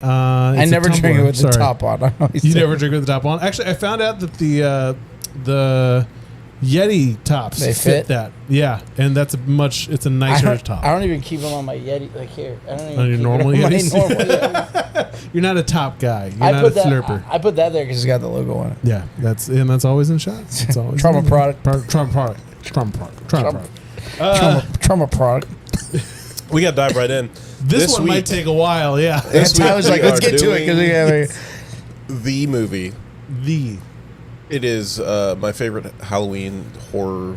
I never drink it with the top on. You never drink it with the top on? Actually, I found out that the Yeti tops they fit that. Yeah, and it's a nicer top. I don't even keep them on my Yeti, like here. I don't even on your keep normal it on Yetis? my normal, yeah. You're not a top guy. You're not a slurper. I put that there because it's got the logo on it. Yeah, that's always in shots. It's always Trauma product. Trauma product. Trauma product. We got to dive right in. This one might take a while, yeah. I was like, let's get to it because we have the movie. The. It is my favorite Halloween horror,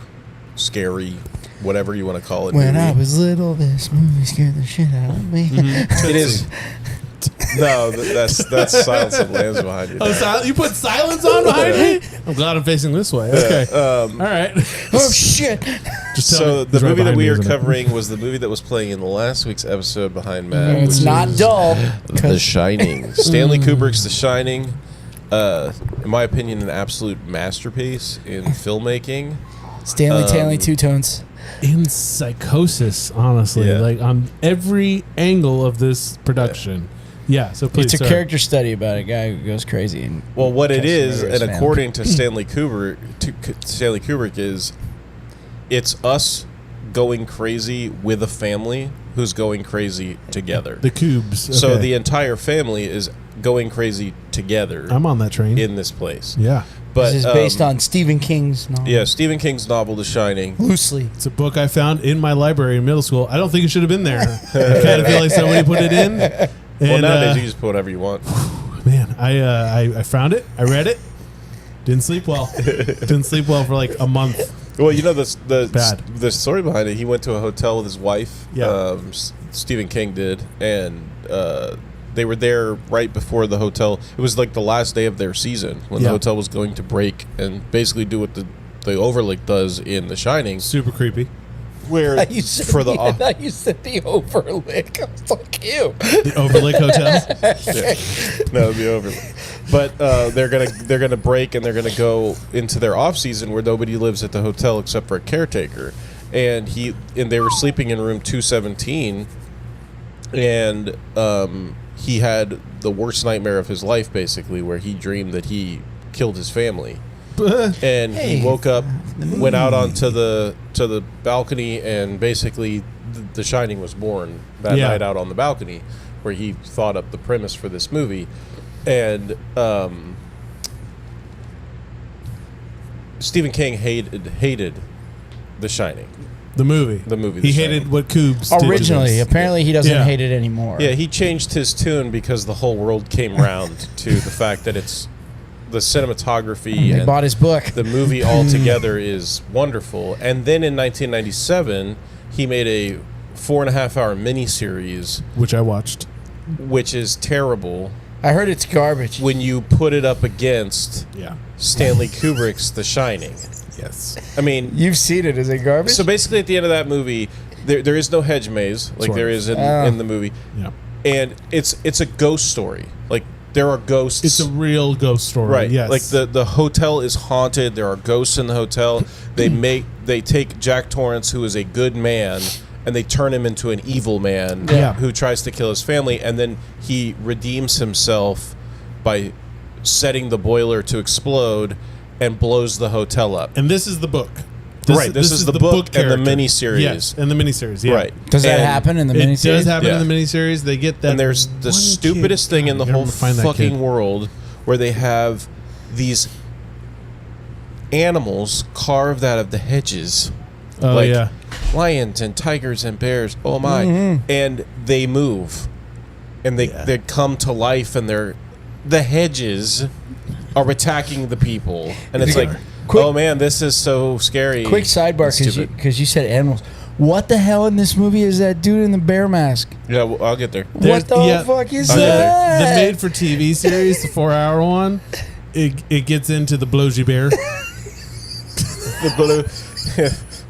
scary, whatever you want to call it. When movie. I was little, this movie scared the shit out of me. Mm-hmm. It is. No, that's Silence of the Lambs behind you. Oh, you put silence on behind me? I'm glad I'm facing this way. Okay. All right. Oh, shit. So the movie that we are covering was the movie that was playing in the last week's episode behind Matt. It's not dull. The Shining. Stanley Kubrick's The Shining. In my opinion, an absolute masterpiece in filmmaking. Stanley Two-Tones. In psychosis, honestly. Yeah. Like, on every angle of this production. Yeah, so please. It's a character study about a guy who goes crazy. And well, what it is, and according to Stanley Kubrick, is it's us going crazy with a family who's going crazy together. The Cubes. Okay. So the entire family is going crazy together. I'm on that train. In this place. Yeah. But this is based on Stephen King's novel. Yeah, Stephen King's novel, The Shining. Loosely. It's a book I found in my library in middle school. I don't think it should have been there. I kind of feel like somebody put it in. Well, nowadays you just put whatever you want. Man, I found it. I read it. Didn't sleep well. Didn't sleep well for like a month. Well, you know the story behind it. He went to a hotel with his wife. Yeah. Stephen King did, and they were there right before the hotel. It was like the last day of their season when the hotel was going to break and basically do what the Overlook does in The Shining. Super creepy. Where I thought you said the Overlook. I was like, ew. The Overlook Hotel. No, the Overlook. But they're gonna break and they're gonna go into their off season where nobody lives at the hotel except for a caretaker, and they were sleeping in room 217, and he had the worst nightmare of his life, basically, where he dreamed that he killed his family. And he woke up, went out onto the balcony, and basically The Shining was born that night out on the balcony, where he thought up the premise for this movie. And Stephen King hated The Shining. The movie. He hated what Cubes did originally. Apparently, he doesn't hate it anymore. Yeah, he changed his tune because the whole world came round to the fact that it's the cinematography and bought his book. The movie altogether is wonderful. And then in 1997, he made a 4.5-hour miniseries, which I watched, which is terrible. I heard it's garbage when you put it up against Stanley Kubrick's The Shining. Yes, I mean, you've seen it. Is it garbage? So basically, at the end of that movie, there is no hedge maze like there is in the movie. Yeah, and it's a ghost story. Like, there are ghosts. It's a real ghost story, right? Yes. Like the hotel is haunted. There are ghosts in the hotel. They take Jack Torrance, who is a good man, and they turn him into an evil man who tries to kill his family, and then he redeems himself by setting the boiler to explode and blows the hotel up. And this is the book. This is the book and the miniseries. Yes, and the miniseries. Yeah. Right. Does that happen in the miniseries? It does happen in the miniseries. They get that. And there's the stupidest thing in the whole fucking world, where they have these animals carved out of the hedges. Oh, like lions and tigers and bears. Oh my. Mm-hmm. And they move. And they come to life, and the hedges are attacking the people. And it's like, oh man, this is so scary. Quick sidebar, because you said animals. What the hell in this movie is that dude in the bear mask? Yeah, well, I'll get there. What the fuck is that? The made-for-TV series, the 4-hour one, it gets into the Blogy Bear.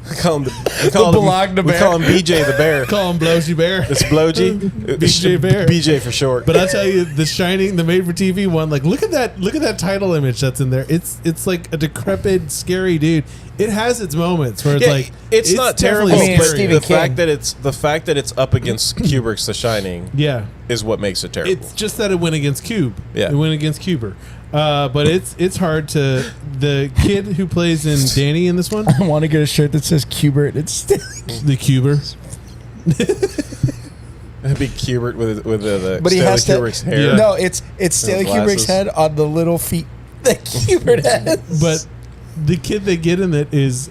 We call him BJ the bear. Call him Blogy Bear. It's Blogy. BJ Bear. BJ for short. But I tell you, The Shining, the made-for-TV one, like look at that title image that's in there. It's like a decrepit, scary dude. It has its moments where it's Yeah, like it's not terrible. definitely I mean, it's But Stephen the King. fact that it's up against Kubrick's The Shining Yeah, is what makes it terrible. it's just that it went against Cube. Yeah. It went against Kuber. But it's hard to the kid who plays in Danny in this one, I want to get a shirt that says Kubert. It's the Kuber. It'd be Kubert with the but he Stanley has to. Kubrick's hair. Yeah. No, it's Stanley Kubrick's glasses. head on the little feet that Kubert has. But the kid they get in it is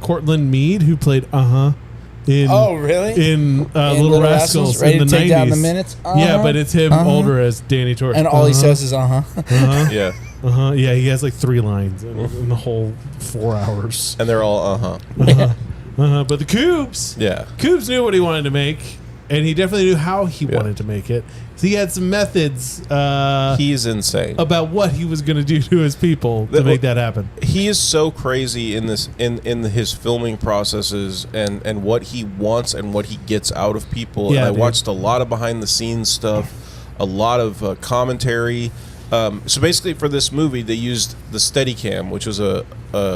Cortland Mead, who played in Oh, really? in In Little Rascals ready in the to take 90s. down the minutes. Yeah, but it's him older as Danny Torch. and all he says is Yeah, Yeah, he has like 3 lines in the whole 4 hours. and they're all But the Coobs, Yeah. Coobs knew what he wanted to make, and he definitely knew how he Yeah. wanted to make it. So he had some methods He's insane. about what he was going to do to his people to make that happen. He is so crazy in this in his filming processes and what he wants and what he gets out of people. Yeah, and I dude. watched a lot of behind the scenes stuff, a lot of commentary. So basically, for this movie, they used the Steadicam, which was a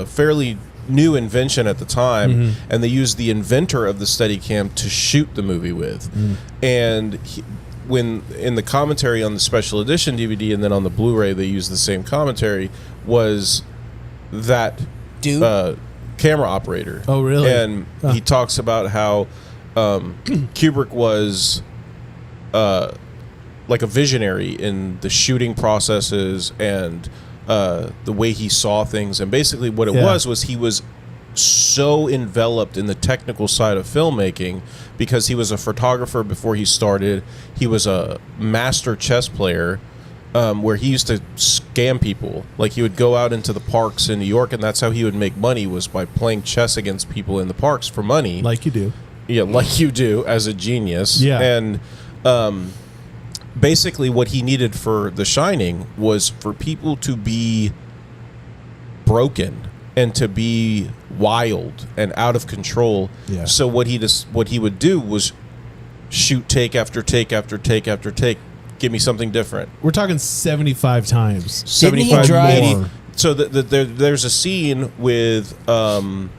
fairly new invention at the time, and they used the inventor of the Steadicam to shoot the movie with. And when in the commentary on the special edition DVD and then on the Blu-ray, they used the same commentary, was that dude. camera operator. Oh, really? And he talks about how Kubrick was like a visionary in the shooting processes and the way he saw things. And basically what it was he was so enveloped in the technical side of filmmaking because he was a photographer before he started. He was a master chess player, where he used to scam people. Like, he would go out into the parks in New York, and that's how he would make money, was by playing chess against people in the parks for money. Like you do. Yeah, like you do as a genius. Yeah. And basically what he needed for The Shining was for people to be broken and to be wild and out of control. Yeah. So what he would do was shoot take after take after take after take. Give me something different. We're talking 75 times. Didn't he 75, drive- 80. So there's a scene with Scatman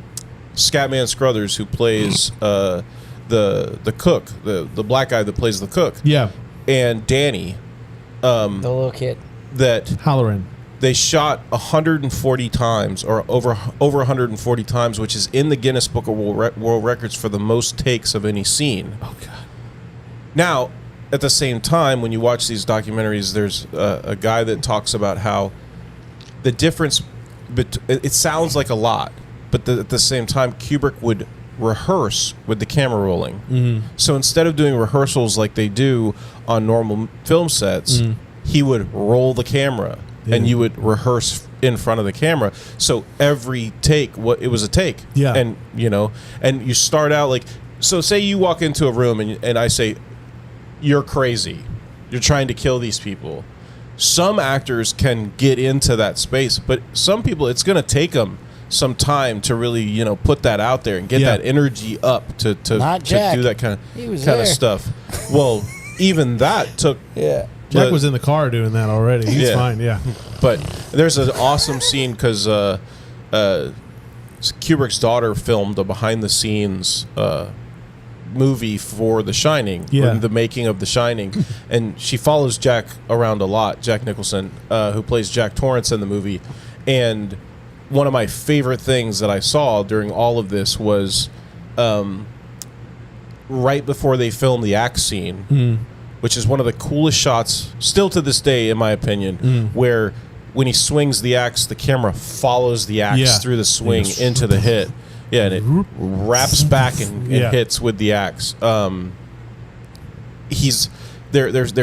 Scruthers, who plays the cook, the black guy that plays the cook, Yeah. and Danny, The little kid. that Halloran. they shot 140 times, or over 140 times, which is in the Guinness Book of World Records for the most takes of any scene. Oh, God. Now, at the same time, when you watch these documentaries, there's a guy that talks about how the difference, it sounds like a lot, but at the same time, Kubrick would rehearse with the camera rolling. Mm-hmm. So instead of doing rehearsals like they do on normal film sets, he would roll the camera, and you would rehearse in front of the camera. So every take, it was a take. Yeah. And, and you start out like, so say you walk into a room and I say, you're crazy. You're trying to kill these people. Some actors can get into that space, but some people, it's going to take them some time to really, put that out there and get that energy up to Not Jack. do that kind He was of there. stuff. Well, even that took. Yeah. Jack But- was in the car doing that already. He's Yeah. fine, yeah. But there's an awesome scene because Kubrick's daughter filmed a behind-the-scenes movie for The Shining, Yeah. the making of The Shining, and she follows Jack around a lot. Jack Nicholson, who plays Jack Torrance in the movie, and one of my favorite things that I saw during all of this was right before they filmed the axe scene, which is one of the coolest shots, still to this day, in my opinion, where when he swings the axe, the camera follows the axe through the swing into the hit. Yeah, and it wraps back and hits with the axe. They're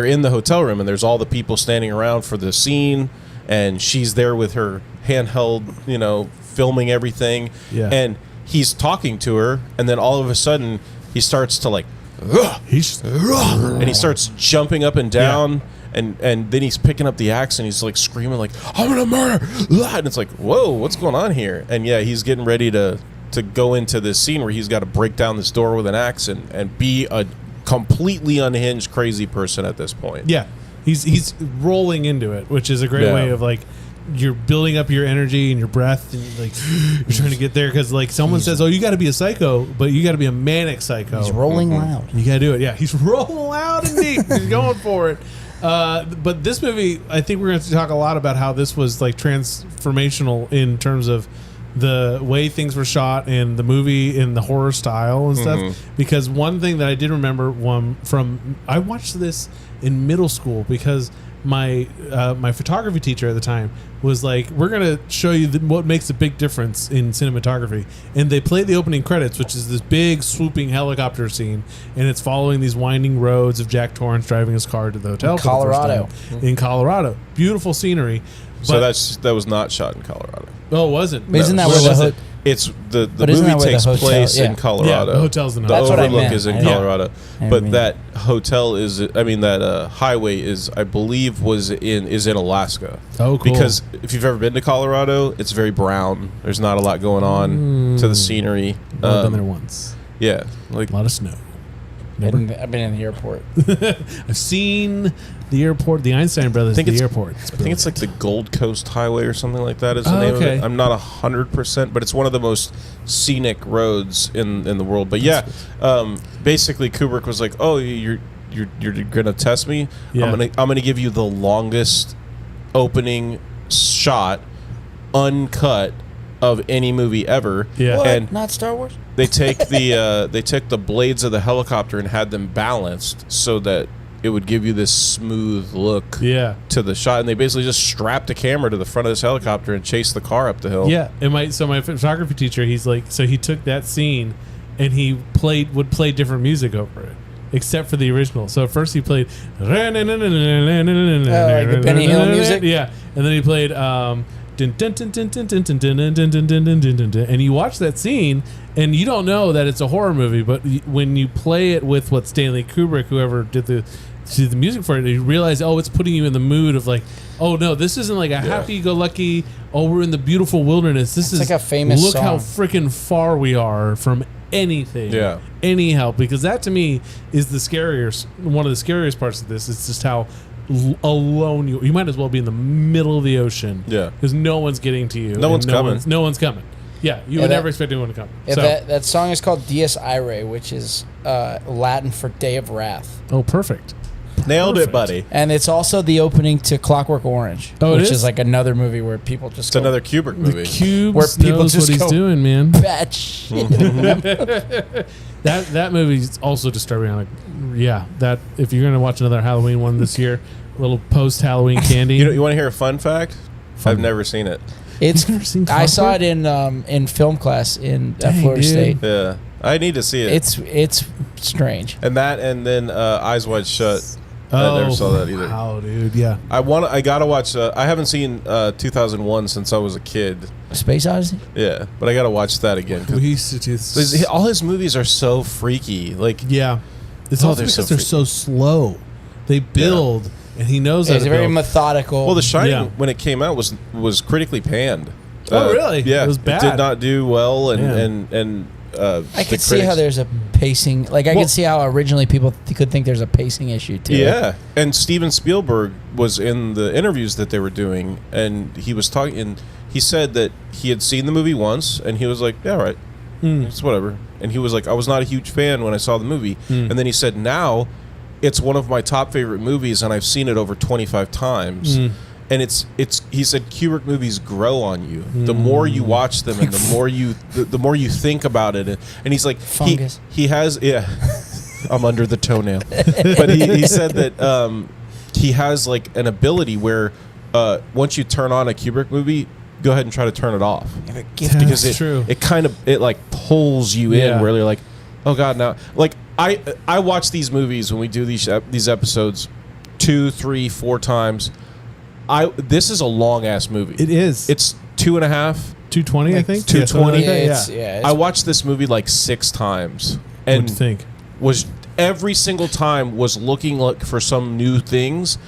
in the hotel room, and there's all the people standing around for the scene, and she's there with her handheld, filming everything. Yeah. And he's talking to her, and then all of a sudden he starts to like, and he starts jumping up and down. And then he's picking up the axe and he's like screaming like, I'm gonna murder, and it's like, whoa, what's going on here? And yeah, he's getting ready to go into this scene where he's got to break down this door with an axe and be a completely unhinged crazy person at this point. Yeah. He's rolling into it, which is a great Yeah. way of like you're building up your energy and your breath, and like you're trying to get there because like someone says, "Oh, you got to be a psycho, but you got to be a manic psycho." He's rolling loud. You got to do it. Yeah, he's rolling loud and deep. He's going for it. But this movie, I think we're going to talk a lot about how this was like transformational in terms of the way things were shot and the movie in the horror style and stuff. Because one thing that I did remember I watched this in middle school because my photography teacher at the time was like, we're going to show you what makes a big difference in cinematography. And they played the opening credits, which is this big swooping helicopter scene. And it's following these winding roads of Jack Torrance driving his car to the hotel for Colorado. the first time. In Colorado. Beautiful scenery. So that was not shot in Colorado. Oh, it wasn't. Isn't that Where where the was ho- it? It's the But isn't movie that where the takes hotel- place yeah. in Colorado. Yeah, the hotel's in The That's what I overlook meant. is in Yeah. Colorado, I but mean- that hotel that highway is, I believe, is in Alaska. Oh, cool. Because if you've ever been to Colorado, it's very brown. There's not a lot going on to the scenery. I've been there once. Yeah, like A lot of snow. Never? I've been in the airport. I've seen the airport, the Einstein Brothers, think the it's- airport. I think it's like the Gold Coast Highway or something like that is the Oh, name of okay. it. I'm not 100%, but it's one of the most scenic roads in the world. But yeah, basically Kubrick was like, "Oh, you're gonna test me? Yeah. I'm gonna give you the longest opening shot, uncut, of any movie ever." Yeah. What? And Not Star Wars? they take the blades of the helicopter and had them balanced so that it would give you this smooth look Yeah. to the shot, and they basically just strapped a camera to the front of this helicopter and chased the car up the hill. Yeah. And my photography teacher, he's like, so he took that scene and he would play different music over it. Except for the original. So at first he played like the Benny Hill music? Yeah. And then he played and you watch that scene and you don't know that it's a horror movie, but when you play it with what Stanley Kubrick, whoever did the music for it, you realize, oh, it's putting you in the mood of like, oh no, this isn't like a happy-go-lucky, oh, we're in the beautiful wilderness. This is like a famous look how song. freaking far we are from anything, any help, because that to me is one of the scariest parts of this. It's just how alone you might as well be in the middle of the ocean, because no one's getting to you. No one's coming. No one's coming. Yeah, you would never expect anyone to come. Yeah, So, that song is called Dies Irae, which is Latin for Day of Wrath. oh, perfect. Nailed Perfect. it, buddy. And it's also the opening to Clockwork Orange, Oh, it which is? is like another movie where people just It's another Kubrick movie. The Cube Where people knows just what he's go- doing, man. bad shit. That movie is also disturbing. Like, yeah, that if you're gonna watch another Halloween one this year, a little post Halloween candy. You want to hear a fun fact? Fun. I've never seen it. It's You've never seen I saw Clockwork? it in film class at Dang, Florida dude. State. Yeah, I need to see it. It's strange. and then Eyes Wide Shut. I never saw that either. Wow, dude. Yeah. I gotta watch. I haven't seen 2001 since I was a kid. Space Odyssey. Yeah, but I gotta watch that again. 'Cause We used to do all his movies are so freaky. Like, Yeah. It's Oh, also they're because so they're freaky. so slow. They build, and he knows Yeah, how it's to very build. methodical. well, The Shining Yeah. when it came out was critically panned. Oh, really? Yeah, It was bad. did not do well, and Yeah. and I the could see how critics- there's a pacing. Like I Well- could see how originally people could think there's a pacing issue too. Yeah, and Steven Spielberg was in the interviews that they were doing, and he was talking, and he said that he had seen the movie once, and he was like, "Yeah, all right, it's whatever." And he was like, "I was not a huge fan when I saw the movie," and then he said, "Now, it's one of my top favorite movies, and I've seen it over 25 times." And it's he said Kubrick movies grow on you. The more you watch them, and the more you think about it, and he's like Fungus. He has I'm under the toenail, but he said that he has like an ability where once you turn on a Kubrick movie, go ahead and try to turn it off because That's true. it kind of like pulls you Yeah. in where you're like, oh god, now like I watch these movies when we do these episodes 2, 3, 4 times. This is a long ass movie. It is. It's 2.5. 220, I think. 220. Yeah, something like that, I watched this movie like 6 times, What'd and you think? was every single time was looking for some new things,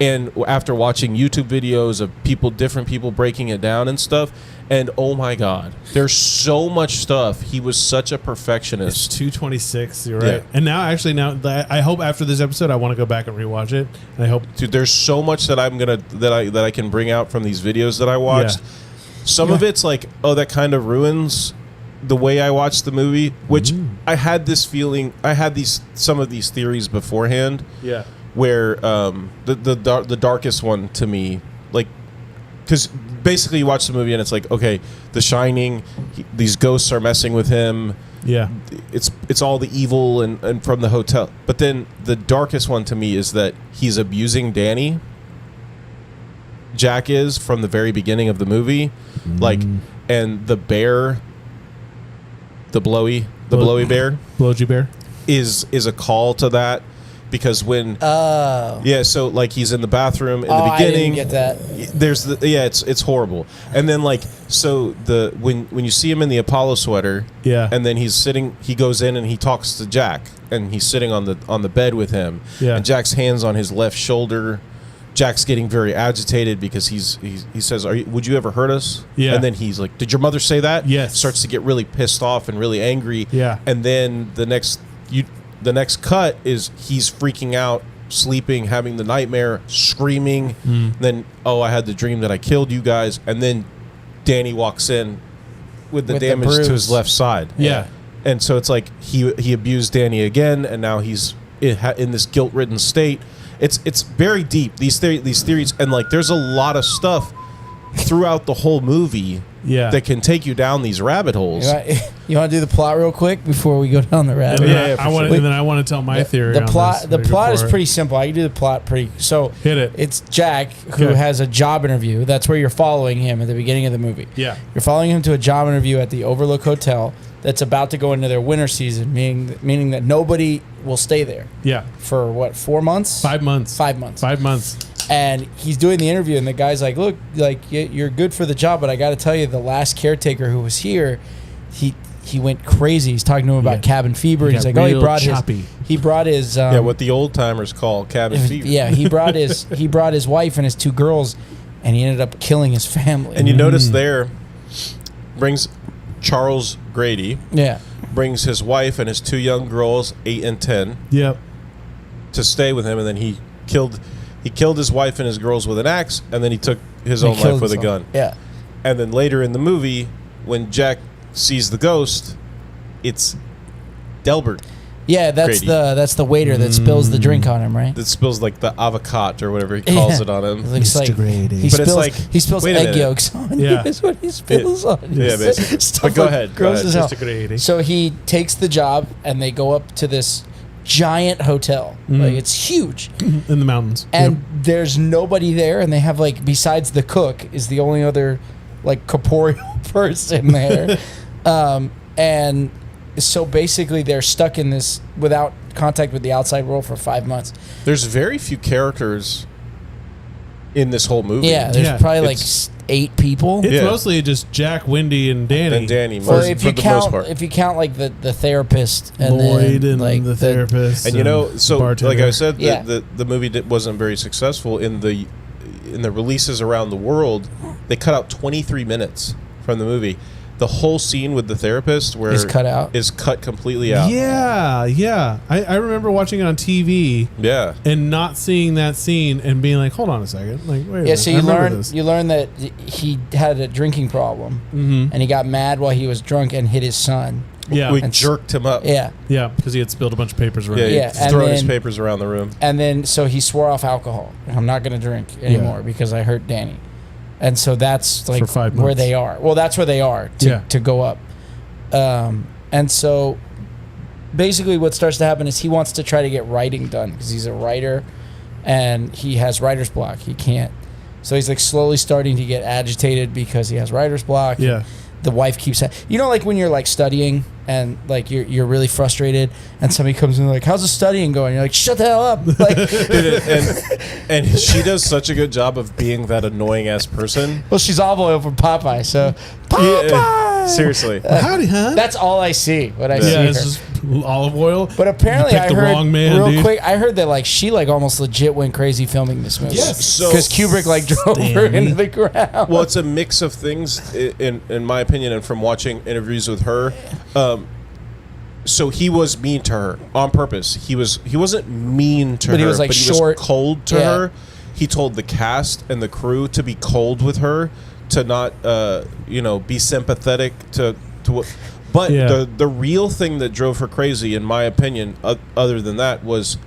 And after watching YouTube videos of different people breaking it down and stuff, and oh my God, there's so much stuff. He was such a It's perfectionist. 226. You're right. Yeah. And now, I hope after this episode, I want to go back and rewatch it. And I hope. Dude, there's so much that I can bring out from these videos that I watched. Yeah. Some of it's like, oh, that kind of ruins the way I watched the movie, which I had this feeling. I had some of these theories beforehand. Yeah. Where the darkest one to me, like, because basically you watch the movie and it's like, okay, The Shining, these ghosts are messing with him. Yeah. It's all the evil and from the hotel. But then the darkest one to me is that he's abusing Danny. Jack is from the very beginning of the movie, like, and the bear, the blowy bear, Blowy bear. is a call to that. Because when so like he's in the bathroom in the beginning, I didn't get that. there's it's horrible. And then like so when you see him in the Apollo sweater, and then he goes in and he talks to Jack, and he's sitting on the bed with him, and Jack's hands on his left shoulder. Jack's getting very agitated because he says, would you ever hurt us? Yeah. And then he's like, did your mother say that? Yes. Starts to get really pissed off and really angry. Yeah. And then the next cut is he's freaking out, sleeping, having the nightmare, screaming. Then, I had the dream that I killed you guys. And then Danny walks in with the damage to his left side. Yeah. And so it's like he abused Danny again, and now he's in this guilt-ridden state. It's very deep, these theories, and like there's a lot of stuff throughout the whole movie that can take you down these rabbit holes. You want to do the plot real quick before we go down the rabbit hole? Yeah, I want to tell my theory. The on plot. this. The Go plot is for it. pretty simple. I can do the plot pretty. So Hit it. It's Jack who Okay. has a job interview. That's where you're following him at the beginning of the movie. Yeah. You're following him to a job interview at the Overlook Hotel that's about to go into their winter season, meaning that nobody will stay there Yeah. for what, 4 months? 5 months. 5 months. 5 months. And he's doing the interview, and the guy's like, "Look, like you're good for the job, but I got to tell you, the last caretaker who was here, he went crazy. He's talking to him about cabin fever. He He's got like, real choppy. he brought his What the old timers call cabin fever. yeah, he brought his wife and his 2 girls, and he ended up killing his family. And you notice there brings Charles Grady, brings his wife and his 2 young girls, 8 and 10, Yep. to stay with him, and then he killed his wife and his girls with an axe, and then he took his own life with a gun. Yeah. And then later in the movie, when Jack sees the ghost, it's Delbert Yeah, that's Grady. the waiter that spills the drink on him, right? that spills like the avocado or whatever he calls it on him. It looks like Grady. he But it's spills, like, he spills wait a egg minute. yolks on Yeah. you. Is what he spills on you. Yeah, basically. Stuff But go like ahead, gross go as ahead. hell. Mr. Grady. So he takes the job, and they go up to this giant hotel. Like, it's huge. In the mountains. And there's nobody there, and they have, like, besides the cook is the only other, like, corporeal person there. And so basically they're stuck in this without contact with the outside world for 5 months. There's very few characters in this whole movie. Yeah, there's Yeah. probably like It's- 8 people. It's Yeah. mostly just Jack, Wendy, and Danny. And Danny, Well, most, if for you the most count, part. if you count like the therapist and Lloyd then, and like the therapist. And you know, the so bartender. like I said, Yeah. the movie wasn't very successful in the releases around the world. They cut out 23 minutes from the movie. The whole scene with the therapist where Is cut out? is cut completely out. Yeah. I remember watching it on TV Yeah. and not seeing that scene and being like, hold on a second. Like, wait a Yeah, minute. so I you remember learn this. you learn that he had a drinking problem, Mhm. and he got mad while he was drunk and hit his son. Yeah. We And jerked him up. Yeah, Yeah, because he had spilled a bunch of papers around. Yeah, Yeah, he's and throwing his then- papers around the room. and then so he swore off alcohol. I'm not going to drink anymore because I hurt Danny, and so that's like For 5 where months. they are. Well, that's where they are to go up, and so basically what starts to happen is he wants to try to get writing done because he's a writer, and he has writer's block. He can't. So he's like slowly starting to get agitated because he has writer's block. Yeah. The wife keeps, like when you're like studying and like you're really frustrated, and somebody comes in like, "How's the studying going?" You're like, "Shut the hell up!" Like, and she does such a good job of being that annoying ass person. well, she's olive oil from Popeye, so Yeah, seriously. Howdy, huh? That's all I see when I see yeah, her. it's just olive oil. But apparently, You I picked the heard wrong man, real dude. quick. I heard that like she like almost legit went crazy filming this movie. Yes. So- because Kubrick like drove her Stanley. into the ground. Well, it's a mix of things, in my opinion, and from watching interviews with her. So he was mean to her on purpose. He wasn't mean to her, But he was, like, but he short. was cold to Yeah. her. He told the cast and the crew to be cold with her, to not, be sympathetic to what. But Yeah. the real thing that drove her crazy, in my opinion, other than that, was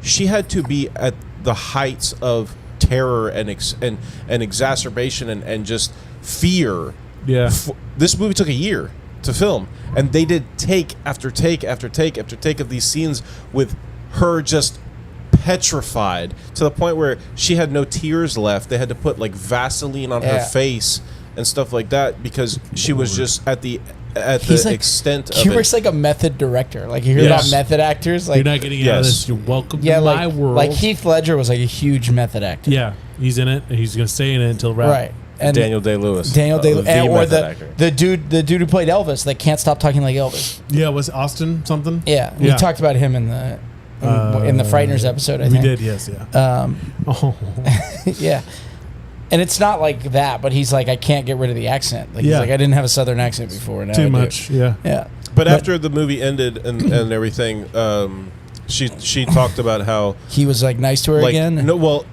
she had to be at the heights of terror and exacerbation and just fear. Yeah. This movie took a year to film, and they did take after take after take after take of these scenes with her just petrified to the point where she had no tears left. They had to put like Vaseline on her Yeah. face and stuff like that because she was just at the He's like, extent of Kubrick's it. like a method director. Like you hear Yes. about method actors, like You're not getting out of Yes. this. You're welcome yeah, to like my world. like Heath Ledger was like a huge method actor. Yeah, he's in it, and he's going to stay in it until Right. And Daniel Day-Lewis. Daniel Day, the or method actor. the dude who played Elvis that can't stop talking like Elvis. Yeah, was Austin something? Yeah, we Yeah. talked about him in the Frighteners episode. I We think did, yes, yeah. Oh, yeah, and it's not like that, but he's like, I can't get rid of the accent. Like he's Yeah. like, I didn't have a Southern accent before. Now I too do. much, yeah. Yeah, But after the movie ended and everything, she talked about how he was like nice to her like again. no, well,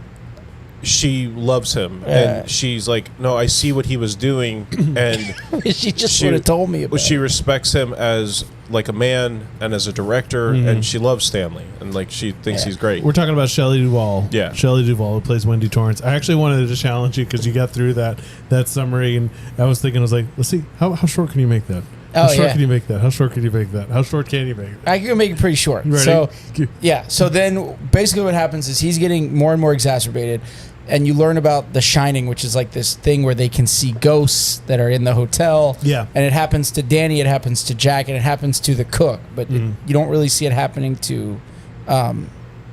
she loves him, Yeah. and she's like, no, I see what he was doing, and she just would have told me about. she respects him as like a man and as a director, and she loves Stanley, and like she thinks Yeah. he's great. We're talking about Shelley Duvall. Yeah. Shelley Duvall, who plays Wendy Torrance. I actually wanted to challenge you because you got through that summary, and I was thinking, I was like, let's see, how short can you make that? How Oh, short yeah. can you make that? How short can you make that? How short can you make it? I can make it pretty short. Ready? So Go. yeah, so then basically what happens is he's getting more and more exacerbated, and you learn about The Shining, which is like this thing where they can see ghosts that are in the hotel. Yeah. And it happens to Danny, it happens to Jack, and it happens to the cook, but you don't really see it happening to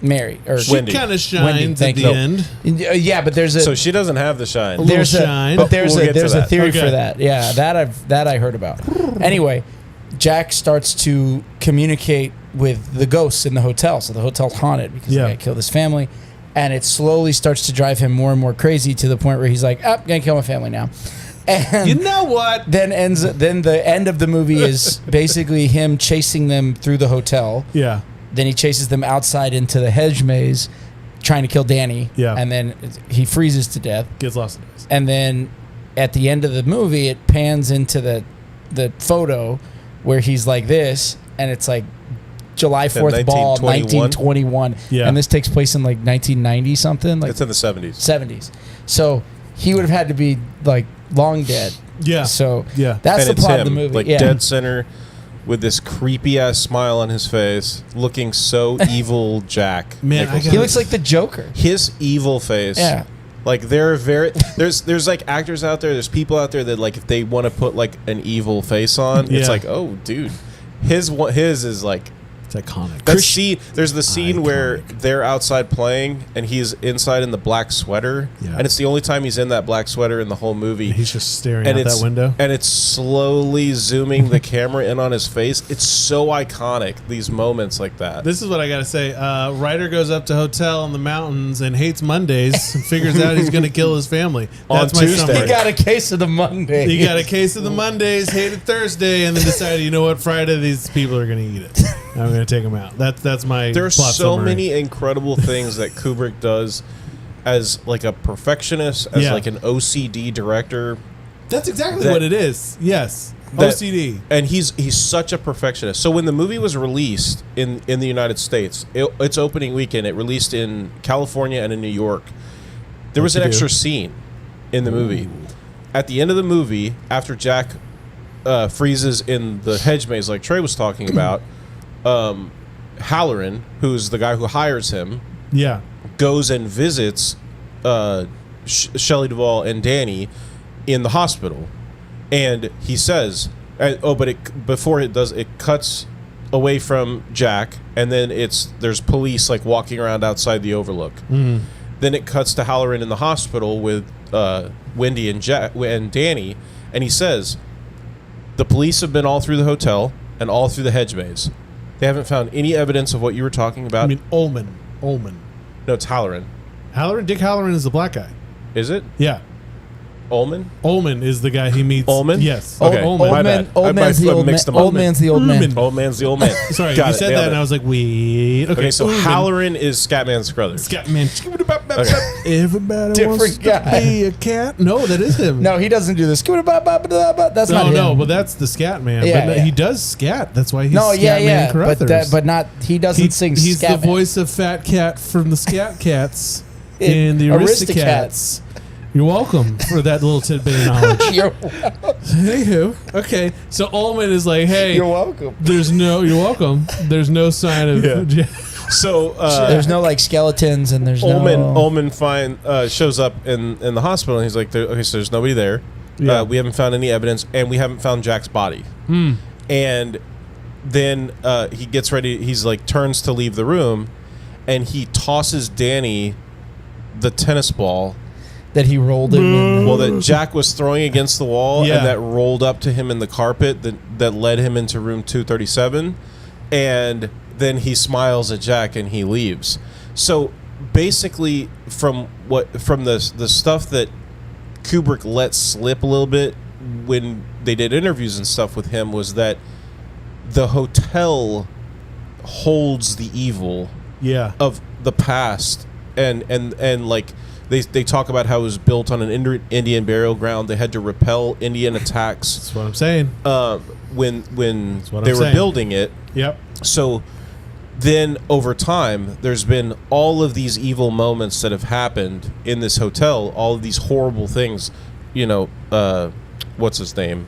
Mary or She Wendy. kind of Wendy, shines thank at the you. end. Yeah, but there's a So she doesn't have the shine. little there's shine. but there's We'll a get to there's a that. theory Okay. for that. Yeah, that I heard about. Anyway, Jack starts to communicate with the ghosts in the hotel. So the hotel's haunted because Yeah. the guy killed his family, and it slowly starts to drive him more and more crazy to the point where he's like, "Oh, gonna kill my family now." And You know what? then the end of the movie is basically him chasing them through the hotel. Yeah. Then he chases them outside into the hedge maze, trying to kill Danny. Yeah. And then he freezes to death. Gets lost in this. And then at the end of the movie, it pans into the photo where he's like this, and it's like July 4th ball, 1921. Yeah. And this takes place in like 1990 something, like It's in the 70s. 70s. So he would have had to be like long dead. Yeah. So Yeah. that's And the it's plot him, of the movie. like yeah. dead center, with this creepy ass smile on his face, looking so evil. Jack, Man, I Nicholson. He looks like the Joker. his evil face. Yeah. Like there are there's like actors out there, there's people out there that like if they want to put like an evil face on, Yeah. it's like, oh dude, his is like It's iconic. that scene. There's the scene where Iconic. they're outside playing and he's inside in the black sweater, Yeah. and it's the only time he's in that black sweater in the whole movie. He's just staring and out it's that window. and it's slowly zooming the camera in on his face. It's so iconic, these moments like that. This is what I got to say. Ryder goes up to hotel in the mountains and hates Mondays and figures out he's going to kill his family. On That's my Tuesday. summary. He got a case of the Monday. He got a case of the Mondays, hated Thursday, and then decided, you know what, Friday these people are going to eat it. I'm going to take them out. That's my There are plot so summary. many incredible things that Kubrick does as like a perfectionist, as Yeah. like an OCD director. That's exactly that- what it is. Yes, that- OCD. And he's such a perfectionist. So when the movie was released in the United States, its opening weekend, it released in California and in New York. There was an What'd you do? extra scene in the movie. At the end of the movie, after Jack freezes in the hedge maze like Trey was talking about, Halloran, who's the guy who hires him, Yeah, goes and visits Shelley Duvall and Danny in the hospital, and he says, before it does, it cuts away from Jack, and then there's police like walking around outside the Overlook. Then it cuts to Halloran in the hospital with Wendy and Jack and Danny, And he says, the police have been all through the hotel and all through the hedge maze. They haven't found any evidence of what you were talking about. I mean, Ullman. No, it's Halloran. Dick Halloran is the black guy. Is it? Yeah. Ullman? Ullman is the guy he meets. Ullman? Yes. Okay. Ullman. My bad. Old man's the old man. mixed them up. Old man's the old man. Ullman. Old man's the old man. Sorry, Got you it, said nailed that, it. and I was like, wait. Okay, so Ullman. Halloran is Scatman Crothers. Scatman. Everybody Different wants guy. to be a cat. No, that is him. No, he doesn't do this. That's not him. No, but that's the scat man. Yeah, but yeah. he does scat. That's why he's No, yeah. Crothers. But not. He doesn't sing. He's the Scatman. voice of Fat Cat from the Scat Cats in the Aristocats. You're welcome for that little tidbit of knowledge. You're Anywho, okay. So Ullman is like, hey, welcome. you're welcome. There's no sign of. Yeah. So There's no like skeletons, and there's Ullman shows up in the hospital, and he's like, okay, so there's nobody there. Yeah. We haven't found any evidence, and we haven't found Jack's body. And then he gets ready. He's like turns to leave the room, and he tosses Danny the tennis ball. that he rolled him in. Well, that Jack was throwing against the wall, Yeah. and that rolled up to him in the carpet that led him into room 237, and then he smiles at Jack and he leaves. So basically, from the stuff that Kubrick let slip a little bit when they did interviews and stuff with him was that the hotel holds the evil Yeah. of the past, and like they talk about how it was built on an Indian burial ground. They had to repel Indian attacks That's what I'm saying. when what they I'm were saying. building it. Yep. So then over time, there's been all of these evil moments that have happened in this hotel, all of these horrible things. You know, what's his name?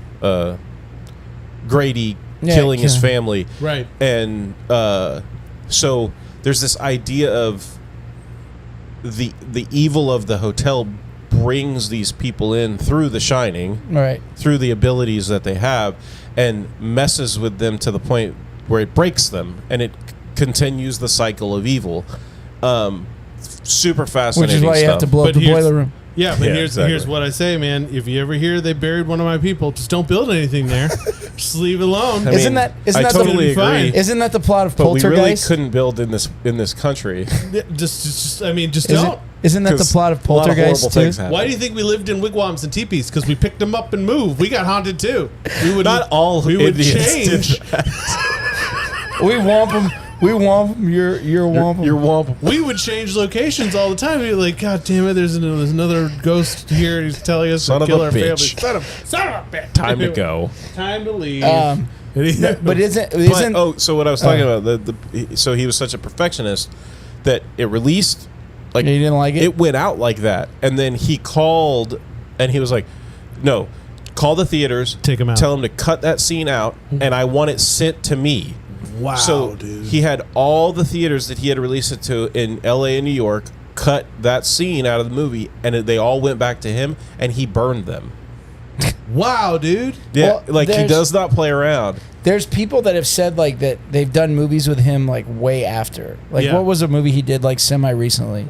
Grady killing his family. Right. And so there's this idea of the evil of the hotel brings these people in through The Shining, Right. through the abilities that they have, and messes with them to the point where it breaks them, and it continues the cycle of evil. Super fascinating Which is why you have to stuff. blow up But the here's- boiler room. Yeah, but Yeah, here's exactly. what I say, man. If you ever hear they buried one of my people, just don't build anything there. Just leave it alone. I Isn't mean, that I totally the- agree. Isn't that the plot of But we really Poltergeist? couldn't build in this country. just don't. Isn't that the 'Cause plot of a lot of Poltergeist horrible too? things happen. Why do you think we lived in wigwams and teepees? Because we picked them up and moved. We got haunted too. We would Not all We would Indians change. did that. We womp them. We womp them. You're womp 'em. You're womp. We would change locations all the time. We'd be like, God damn it! There's another ghost here. He's telling us Son to of kill a our bitch. family. Son of a bitch! Time to go. Time to leave. But isn't So what I was talking about, so he was such a perfectionist that it released, like you didn't like it? it went out like that, and then he called, and he was like, "No, call the theaters, Take 'em out. tell them to cut that scene out, and I want it sent to me." Wow, So dude. he had all the theaters that he had released it to in L.A. and New York cut that scene out of the movie, and they all went back to him, and he burned them. Wow, dude. Yeah, Well, like he there's- does not play around. There's people that have said like that they've done movies with him like way after. Like Yeah. what was a movie he did like semi recently?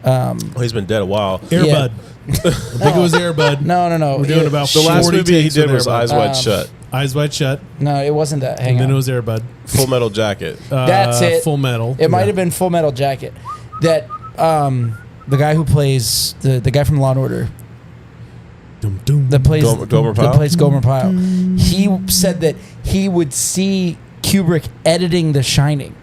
Oh, he's been dead a while. Airbud. I think it was Airbud. No. We're doing about The last 40 movie he takes did with was Airbud. Eyes Wide Shut. Eyes Wide Shut. No, it wasn't that. Hang And then on. it was Airbud. Full Metal Jacket. That's it. Full Metal. It might have been Full Metal Jacket. That the guy who plays the guy from Law and Order that plays Gomer that Pyle? plays Gomer Pyle. He said that he would see Kubrick editing The Shining,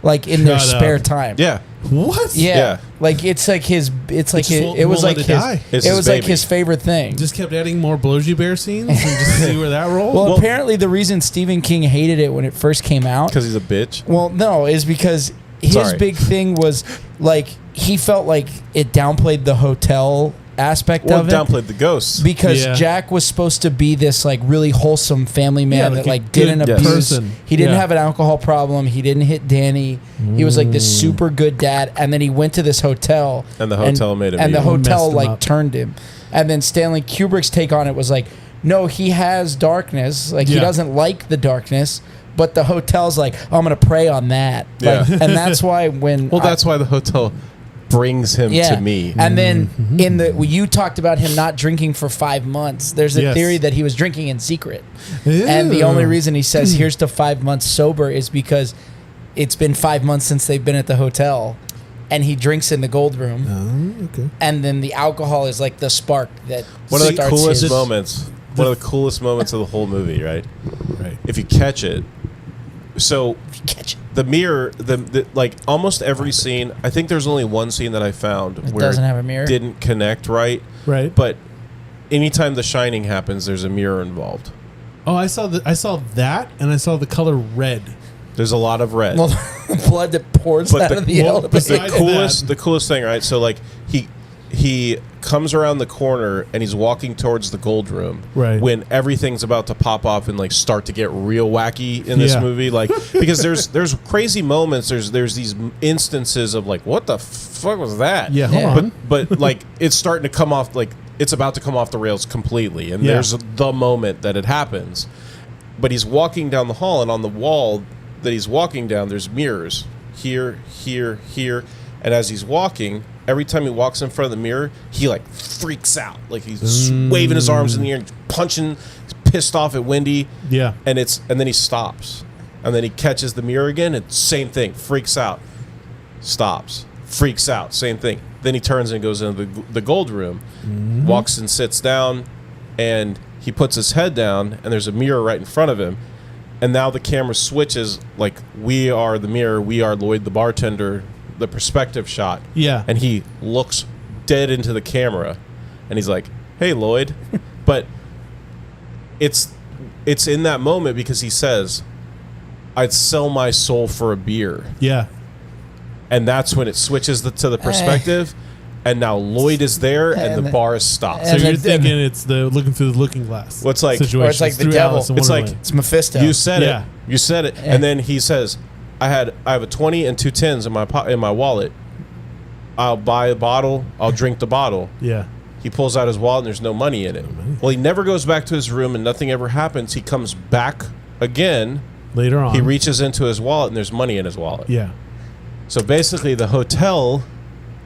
like in their Shut spare up. time. Yeah. What? Yeah. Yeah. Like it's like his. It's like just his, won't- it was won't like let it his. die. It's It his was like baby. his favorite thing. Just kept adding more Blogy Bear scenes and just to see where that rolled. Well, Well- apparently the reason Stephen King hated it when it first came out. Because he's a bitch. Well, no, is because his Sorry. big thing was like he felt like it downplayed the hotel aspect Well, of it. downplayed the ghosts. Because Yeah. Jack was supposed to be this like really wholesome family man Yeah, that like a like didn't good abuse. person. He didn't Yeah. have an alcohol problem. He didn't hit Danny. He was like this super good dad. And then he went to this hotel, And the hotel made him And the evil. hotel Messed him like up. turned him. And then Stanley Kubrick's take on it was like, no, he has darkness. Like he Yeah. doesn't like the darkness. But the hotel's like, oh, I'm gonna prey on that. Like, Yeah. and that's why when Well, that's why the hotel brings him to me. And then you talked about him not drinking for 5 months. There's a theory that he was drinking in secret. Ew. And the only reason he says here's to 5 months sober is because it's been 5 months since they've been at the hotel. And he drinks in the gold room. Oh, okay. And then the alcohol is like the spark that One of the starts coolest his- moments. One of the coolest moments of the whole movie, right? Right. If you catch it. So Catch it. the mirror, the like almost every scene. I think there's only one scene that I found where doesn't have a mirror? didn't connect right. Right. But anytime The Shining happens, there's a mirror involved. Oh, I saw that, and I saw the color red. There's a lot of red. Well, the blood that pours out of the elevator. besides the coolest thing, right? So like he comes around the corner and he's walking towards the gold room, Right. when everything's about to pop off and like start to get real wacky in this Yeah. movie, like because there's crazy moments, there's these instances of like what the fuck was that? Yeah, hold Yeah. on. But like it's starting to come off, like it's about to come off the rails completely, and Yeah. there's the moment that it happens. But he's walking down the hall, and on the wall that he's walking down, there's mirrors here, here, here, and as he's walking, every time he walks in front of the mirror, he like freaks out, like he's waving his arms in the air, and punching, pissed off at Wendy, Yeah. and then he stops, and then he catches the mirror again, and same thing, freaks out, stops, freaks out, same thing. Then he turns and goes into the gold room, walks and sits down, and he puts his head down, and there's a mirror right in front of him. And now the camera switches, like we are the mirror, we are Lloyd the bartender, the perspective shot. Yeah. And he looks dead into the camera, and he's like, "Hey, Lloyd," but it's in that moment because he says, "I'd sell my soul for a beer," Yeah. and that's when it switches to the perspective, and now Lloyd is there, and the bar is stopped. So And you're then- thinking it's the looking through the looking glass. What's like- situation. Or it's like the through devil. Alice in It's like- Wonderland. It's Mephisto. You said Yeah. it. You said it. And then he says, I have a 20 and 2 10s in my wallet. I'll buy a bottle. I'll drink the bottle." Yeah. He pulls out his wallet and there's no money in it. Well, he never goes back to his room and nothing ever happens. He comes back again. Later on. He reaches into his wallet and there's money in his wallet. Yeah. So basically, the hotel,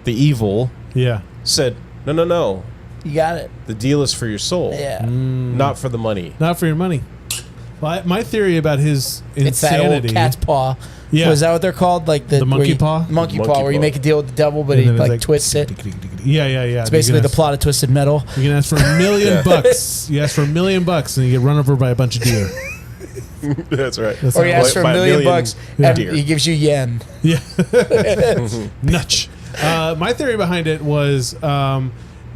the evil, Yeah. said, No. You got it. The deal is for your soul, Yeah. not for the money. Not for your money. Well, my theory about his It's that old insanity. cat's paw. Yeah. Was that what they're called? Like The monkey where you- paw? Monkey Monkey paw, where you paw. make a deal with the devil, but And he then it's like twists it. Yeah. It's basically the plot of Twisted Metal. You can ask for $1 million Yeah. bucks. You ask for $1 million bucks, and you get run over by a bunch of deer. That's right. That's Or you how- ask for by $1 a million million bucks, and deer. he gives you yen. Yeah. Nutch. My theory behind it was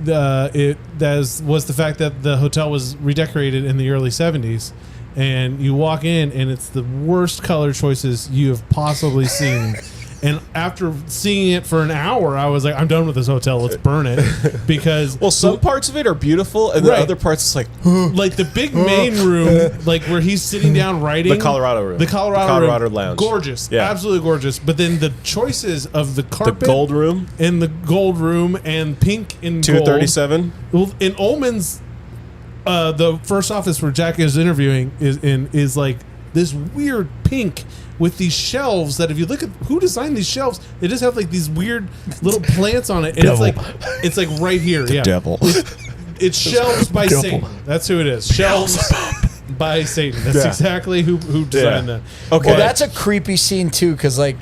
was the fact that the hotel was redecorated in the early 70s, and you walk in and it's the worst color choices you have possibly seen. And after seeing it for an hour, I was like, I'm done with this hotel. Let's burn it. Because Well, some parts of it are beautiful, and the Right. other parts, it's like like the big main room, like where he's sitting down writing. the Colorado room. The Colorado room. Lounge. Gorgeous. Yeah. Absolutely gorgeous. But then the choices of the The carpet gold room, in the gold room and pink in gold. 237. Well, in Ullman's, the first office where Jack is interviewing is like this weird pink with these shelves that if you look at who designed these shelves, they just have like these weird little plants on it. And it's like right here. Yeah. Devil. It's Shelves by Satan. That's who it is. Shelves by Satan. That's Yeah. exactly who designed Yeah. that. Okay. Well, that's a creepy scene too, because like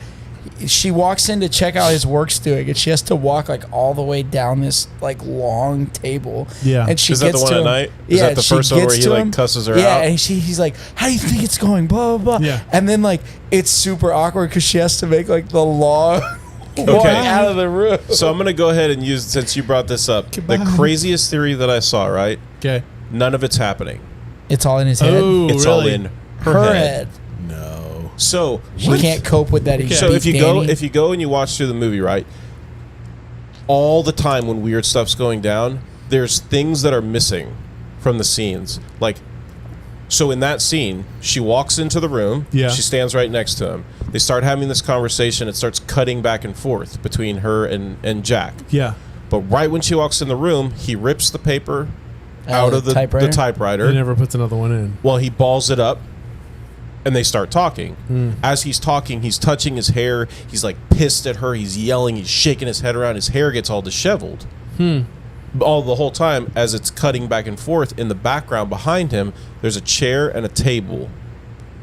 she walks in to check out his work's doing, and she has to walk like all the way down this like long table. Yeah. and she Is that gets the one to at him. night? Is that the she first one where gets he, to like, him. cusses her yeah, out? and he's like, "How do you think it's going?" Blah blah blah. Yeah. and then like it's super awkward because she has to make like the long walk out of the room. So I'm going to go ahead and use, since you brought this up, Goodbye. the craziest theory that I saw, right? Okay. None of it's happening. It's all in his head. Oh, It's really? all in her, Her head. head. No. So She can't cope with that. He So beat if you Danny. go and you watch through the movie, right? All the time when weird stuff's going down, there's things that are missing from the scenes. Like, so in that scene, she walks into the room. Yeah. She stands right next to him. They start having this conversation. It starts cutting back and forth between her and Jack. Yeah. But right when she walks in the room, he rips the paper out of the typewriter? typewriter. He never puts another one in. Well, he balls it up, And they start talking. As he's talking, he's touching his hair. He's like pissed at her. He's yelling. He's shaking his head around. His hair gets all disheveled. All the whole time, as it's cutting back and forth, in the background behind him, there's a chair and a table.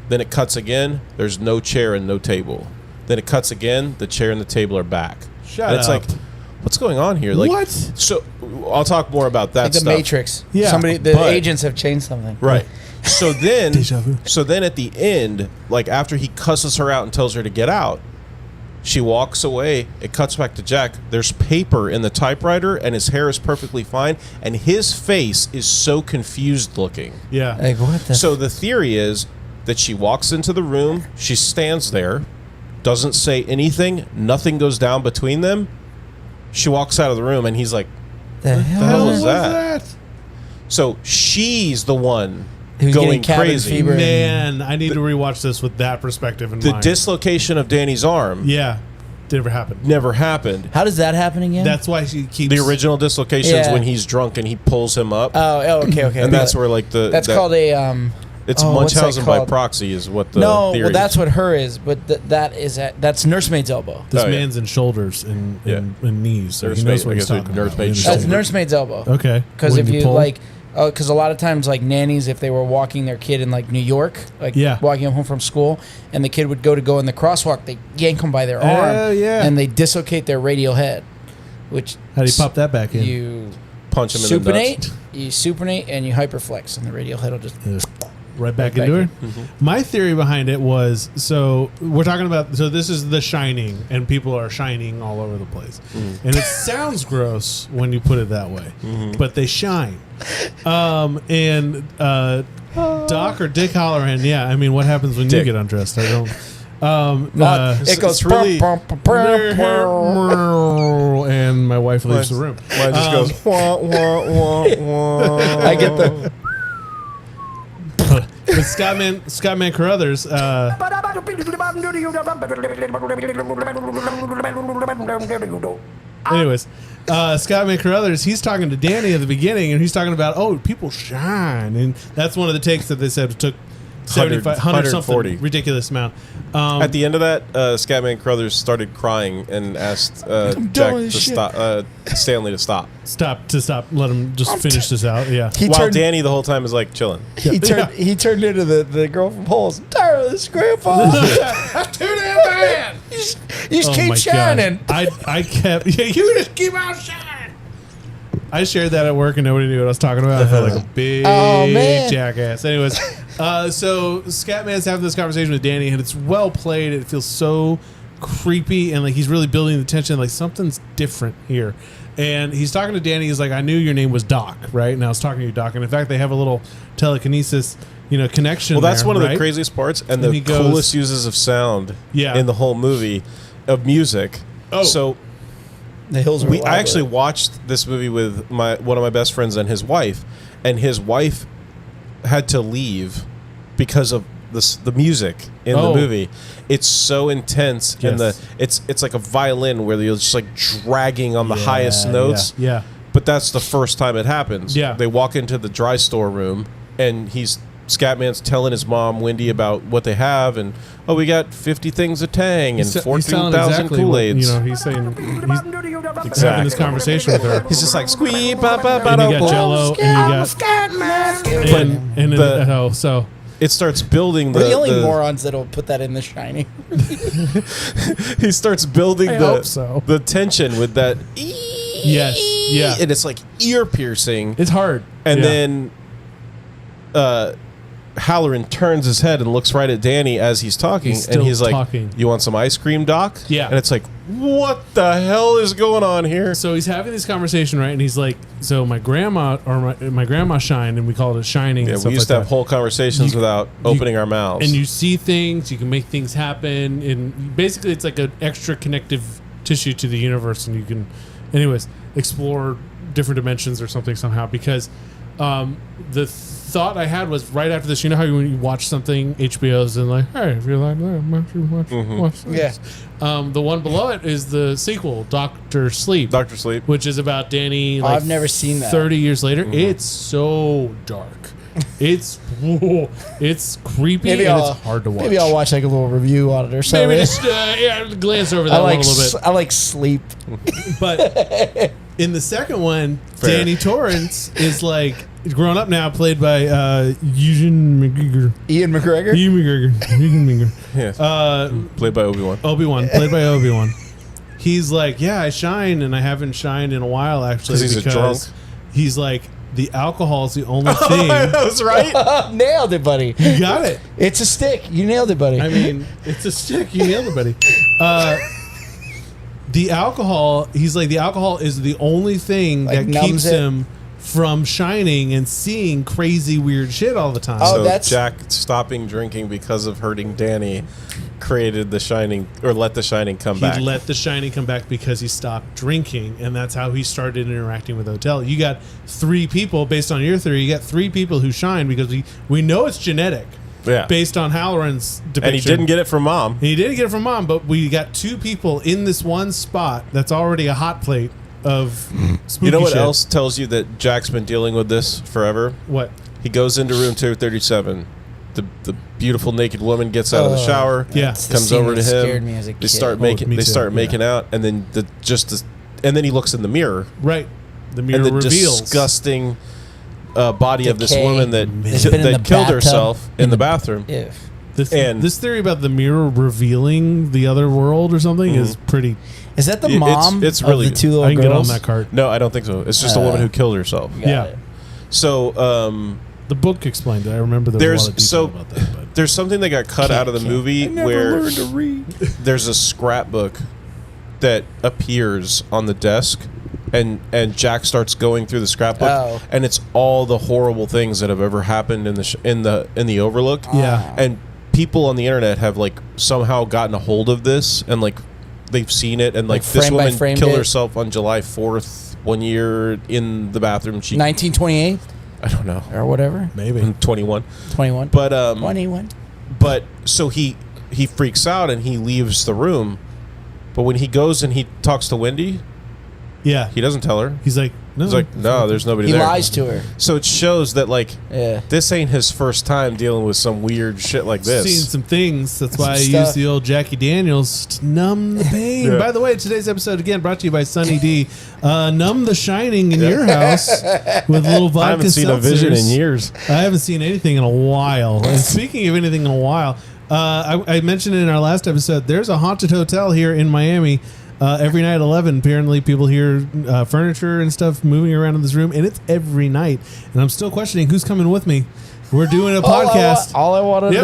Then it cuts again. There's no chair and no table. Then it cuts again. The chair and the table are back. And it's up. like, what's going on here? Like, What? So I'll talk more about that Like the stuff. Matrix. Yeah, The but- agents have changed something. Right. So then, Deja vu. at the end, like after he cusses her out and tells her to get out, she walks away. It cuts back to Jack. There's paper in the typewriter, and his hair is perfectly fine, and his face is so confused looking. Yeah. Like, what the? So the theory is that she walks into the room, she stands there, doesn't say anything, nothing goes down between them. She walks out of the room, and he's like, the hell hell? is that? So she's the one Who's going getting cabin crazy. fever. Man, I need to rewatch this with that perspective in The mind. dislocation of Danny's arm Yeah. Never happened. never happened. How does that happen again? That's why she keeps The original dislocation is Yeah. when he's drunk and he pulls him up, okay. and that's where like That's called a it's what's that Munchausen by called? proxy is what the no. theory Well, that's is. what her is, but that's nursemaid's elbow. This Oh, yeah. man's in shoulders and, and knees, so he Nursemaid- knows what I he's guess it's talking about. nursemaid's We That's shoulder. nursemaid's elbow. understand. Okay. Because When if you pull- like, because a lot of times like nannies, if they were walking their kid in like New York, like Yeah. walking him home from school, and the kid would go in the crosswalk, they yank him by their Oh, arm, yeah. and they dislocate their radial head, which how do you pop that back in? you Punch him in the nuts. supinate, and you hyperflex, and the radial head will just. Right back Right into back it. My theory behind it was, so we're talking about, so this is The Shining, and people are shining all over the place, and it sounds gross when you put it that way, but they shine. And Doc or Dick Halloran, yeah. I mean, what happens when you Dick. get undressed? I don't. It goes. it's really- And my wife leaves the room. Mine just goes wah wah wah wah. I get the. But Scottman Carruthers. Anyways, Scottman Carruthers, he's talking to Danny at the beginning, and he's talking about, oh, people shine, and that's one of the takes that they said it took 75, 100 something 140. ridiculous amount. At the end of that, Scatman Carruthers started crying and asked Jack doing to shit. stop, Stanley to stop. Stop. Let him just finish this out. Yeah. He While turned. Danny the whole time is like chilling. He turned. Yeah. He turned into the girl from Holes. I'm tired of this, Grandpa. That's too damn bad. You just keep my shining. God. I kept. Yeah, you just keep on shining. I shared that at work and nobody knew what I was talking about. I felt like a big Oh, man. jackass. Anyways, so Scatman's having this conversation with Danny, and it's well played. It feels so creepy, and like he's really building the tension. Like something's different here. And he's talking to Danny. He's like, "I knew your name was Doc, right?" And I was talking to you, Doc. And in fact, they have a little telekinesis, connection. Well, that's there, one of the right? craziest parts and And the he goes- coolest uses of sound Yeah. in the whole movie of music. Oh. So The hills are. I actually watched this movie with one of my best friends and his wife had to leave because of the music in Oh. the movie. It's so intense, and Yes. it's like a violin where you're just like dragging on the highest notes. Yeah. But that's the first time it happens. Yeah. They walk into the dry store room, and Scatman's telling his mom, Wendy, about what they have, and, we got 50 things of Tang and He's telling 14,000 exactly what, Kool-Aids. he's saying he's Exactly. having this conversation with her. He's just like, squee, ba, ba, ba, And you da, got boom. Jello, and you got so It starts building We're the only morons that'll put that in The Shining. he starts building I hope so. the tension with that. Yes, yeah. And it's like ear piercing. it's hard. And Yeah. then Halloran turns his head and looks right at Danny as he's talking, He's and still he's like, talking. "You want some ice cream, Doc?" Yeah. And it's like, what the hell is going on here? So he's having this conversation, right? And he's like, "So my grandma or my grandma shined, and we called it shining." Yeah, and we stuff used like to have that. whole conversations without opening our mouths. And you see things, you can make things happen, and basically it's like an extra connective tissue to the universe, and you can, anyways, explore different dimensions or something somehow. Because the thought I had was right after this, you know how when you watch something, HBO's and like, hey, if you like that, watch this. Yeah. The one below it is the sequel, Dr. Sleep. Dr. Sleep. Which is about Danny. I've never seen that. 30 years later, it's so dark. It's creepy Maybe and I'll- it's hard to watch. Maybe I'll watch like a little review on it or something. Maybe just glance over that I like one a little bit. I like sleep. But in the second one, Fair. Danny Torrance is like grown up now, played by Eugene McGregor. Ian McGregor. Eugene McGregor. Yeah. Played by Obi-Wan. Obi-Wan, played by Obi-Wan. He's like, yeah, I shine, and I haven't shined in a while, actually. 'Cause he's a drunk? He's like, the alcohol is the only thing. that was right. Nailed it, buddy. You got it. It's a stick. You nailed it, buddy. I mean, it's a stick. You nailed it, buddy. The alcohol, he's like, the alcohol is the only thing Like that numbs keeps it? him from shining and seeing crazy, weird shit all the time. Oh, So that's- Jack stopping drinking because of hurting Danny created The Shining, or let The Shining come He back. let the shining come back because he stopped drinking, and that's how he started interacting with Hotel. You got 3 people, based on your theory, you got 3 people who shine because we know it's genetic Yeah. based on Halloran's depiction. And he didn't get it from mom. He didn't get it from mom, but we got 2 people in this one spot that's already a hot plate of spooky You know what shit. else tells you that Jack's been dealing with this forever? What? He goes into room 237. The beautiful naked woman gets out of the shower. Yeah. That's the Comes scene over to that him. Scared me as a kid. They start me making. They too, start yeah. making out, and then and then he looks in the mirror, Right. The mirror and the reveals. disgusting body of this Decay. woman that It's been in the killed bathtub. herself in the bathroom. Ew. This theory about the mirror revealing the other world or something is pretty. Is that the It's- mom it's really of the 2 good. little I can girls? get on that cart. No, I don't think so. It's just a woman who killed herself. Got Yeah. it. So The book explained it. I remember there was a lot of detail about that. But there's something that got cut out of the movie where read. there's a scrapbook that appears on the desk, and Jack starts going through the scrapbook, Oh. and it's all the horrible things that have ever happened in the Overlook. yeah. And people on the internet have like somehow gotten a hold of this, and like they've seen it, and like Like this frame by woman frame killed it? herself on July 4th one year in the bathroom. She 1928 I don't know, or whatever. Maybe. 21, 21. but 21. But so he freaks out and he leaves the room. But when he goes and he talks to Wendy, Yeah. he doesn't tell her. He's like, no. He's like, no, there's nobody He there. lies to her. So it shows that like Yeah. this ain't his first time dealing with some weird shit like Seen this. some things. That's why I Some use stuff. the old Jackie Daniels to numb the pain. Yeah. By the way, today's episode again brought to you by Sunny D. Numb the shining in your house with little vodka I haven't seen a vision in seltzers. years. I haven't seen anything in a while. And speaking of anything in a while, I mentioned in our last episode, there's a haunted hotel here in Miami. Every night at 11, apparently people hear furniture and stuff moving around in this room, and it's every night. And I'm still questioning who's coming with me. We're doing a podcast. All I want to Yep.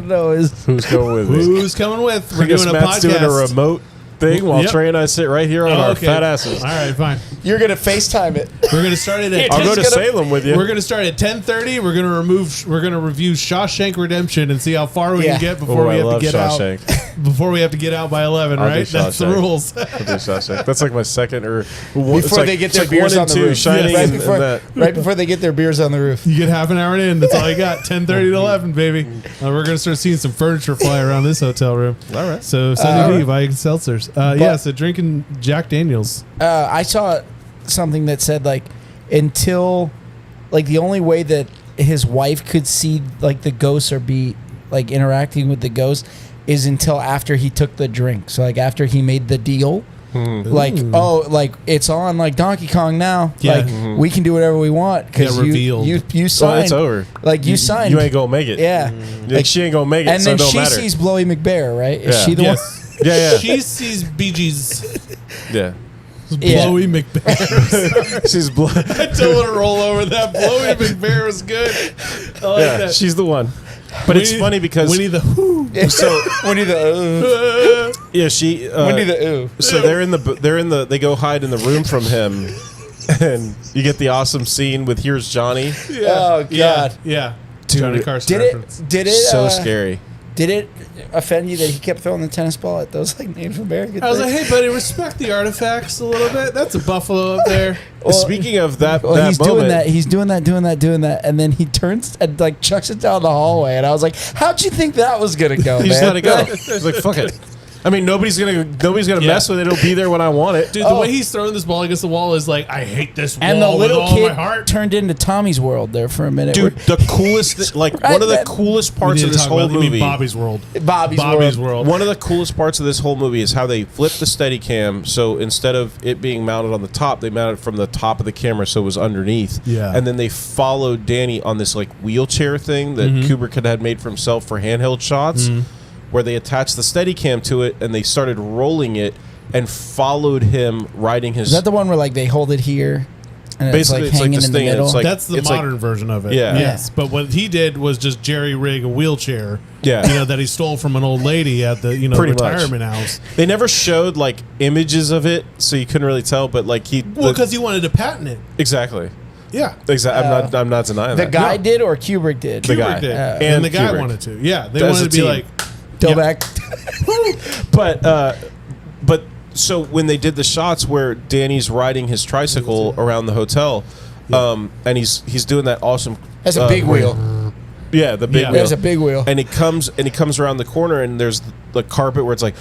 know is Who's going with me? Who's coming with? We're I guess doing a Matt's podcast. doing a remote thing while Yep. Trey and I sit right here on Oh, our okay. fat asses. All right, fine. you're gonna FaceTime it. We're gonna start it at. I'll go to Just gonna- Salem with you. We're gonna start at 10:30. We're gonna review Shawshank Redemption and see how far we Yeah. can get before Oh, we I have to love get Shawshank. out. Before we have to get out by 11, I'll do right? That's the Shawshank. rules. I'll do Shawshank. That's like my second or one, Before they get their beers on the roof. Shining right, and before, that. right before they get their beers on the roof. You get half an hour in. That's all you got. 10:30 to 11, baby. We're gonna start seeing some furniture fly around this hotel room. All right. So Sunny D, buying seltzers. Yeah. So drinking Jack Daniels. I saw something that said like until like the only way that his wife could see like the ghosts or be like interacting with the ghosts is until after he took the drink. So like after he made the deal, like oh like it's on like Donkey Kong now. Yeah. Like we can do whatever we want because Yeah, revealed. you So signed. it's over. Like you signed. You ain't gonna make it. Yeah. Like, she ain't gonna make it. And so then it don't she matter. sees Blowy McBear, right? Is Yeah. she the Yes. Yeah, yeah, She sees Bee Gees. yeah. Yeah. Blowy McBear. She's blood. I don't want to roll over that. Blowy McBear was good. I like Yeah, that. she's the one. But it's funny because Winnie the Who. so Winnie the yeah, she Winnie the Ooh. so they go hide in the room from him, and you get the awesome scene with here's Johnny. Oh God. Yeah. Dude, Johnny Carson Did reference. it So scary. Did it offend you that he kept throwing the tennis ball at those like Native American I was like, things? hey, buddy, respect the artifacts a little bit. That's a buffalo up there. Well, Speaking of that, well, that he's moment, doing that. He's doing that, and then he turns and like chucks it down the hallway. And I was like, "How'd you think that was gonna go, he man?" just let it go. He's like, fuck it. I mean, nobody's gonna mess with it. It'll be there when I want it. Dude, the way he's throwing this ball against the wall is like, I hate this wall And the with little all my kid heart. turned into Tommy's World there for a minute. Dude, the coolest, one of the coolest parts of this whole You mean movie. Bobby's World. Bobby's World. One of the coolest parts of this whole movie is how they flipped the Steadicam. So instead of it being mounted on the top, they mounted it from the top of the camera, so it was underneath. Yeah. And then they followed Danny on this like wheelchair thing that Kubrick had made for himself for handheld shots, where they attached the Steadicam to it and they started rolling it and followed him riding his. Is that the one where like they hold it here? And Basically, it's like hanging this in the thing, and middle. it's like- That's the modern version of it. Yeah. Yes. But what he did was just jerry rig a wheelchair. Yeah. You know, that he stole from an old lady at the, Pretty much. retirement house. They never showed like images of it, so you couldn't really tell. But like Well, because he wanted to patent it. exactly. Yeah. Exactly. I'm not denying the that. guy did or Kubrick did? The guy. Kubrick did. And And the guy Kubrick. wanted to. Yeah. They As wanted a to be team. like, Go Yeah. back. But so when they did the shots where Danny's riding his tricycle around the hotel, and he's doing that awesome. That's a big wheel. Yeah, the big Yeah. wheel. There's a big wheel. And he comes around the corner, and there's the carpet where it's like.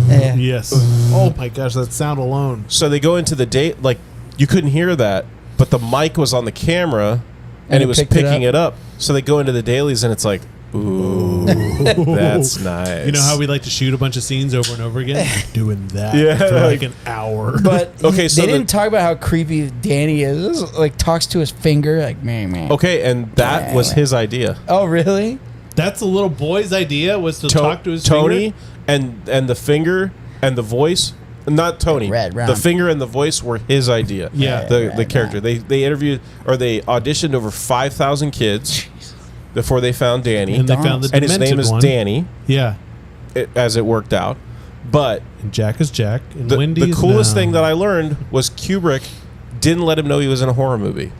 Yeah. yes. Oh my gosh, that sound alone. So they go into the date, like you couldn't hear that, but the mic was on the camera, and it was picked it picking it up. So they go into the dailies, and it's like, ooh, that's nice. You know how we like to shoot a bunch of scenes over and over again? Doing that Yeah, for like like- an hour. But Okay, so they the- didn't talk about how creepy Danny is. This is, like talks to his finger, like man. Okay, and that was his idea. Oh really? That's the little boy's idea, was to talk to his Tony finger? and the finger and the voice. Not Tony. Red round. The finger and the voice were his idea. Yeah. The character. They interviewed or they auditioned over 5,000 kids before they found Danny, And they found the and his demented name is one. Danny, Yeah. as it worked out. But And Jack is Jack. And the, Wendy the is coolest now. thing that I learned was Kubrick didn't let him know he was in a horror movie.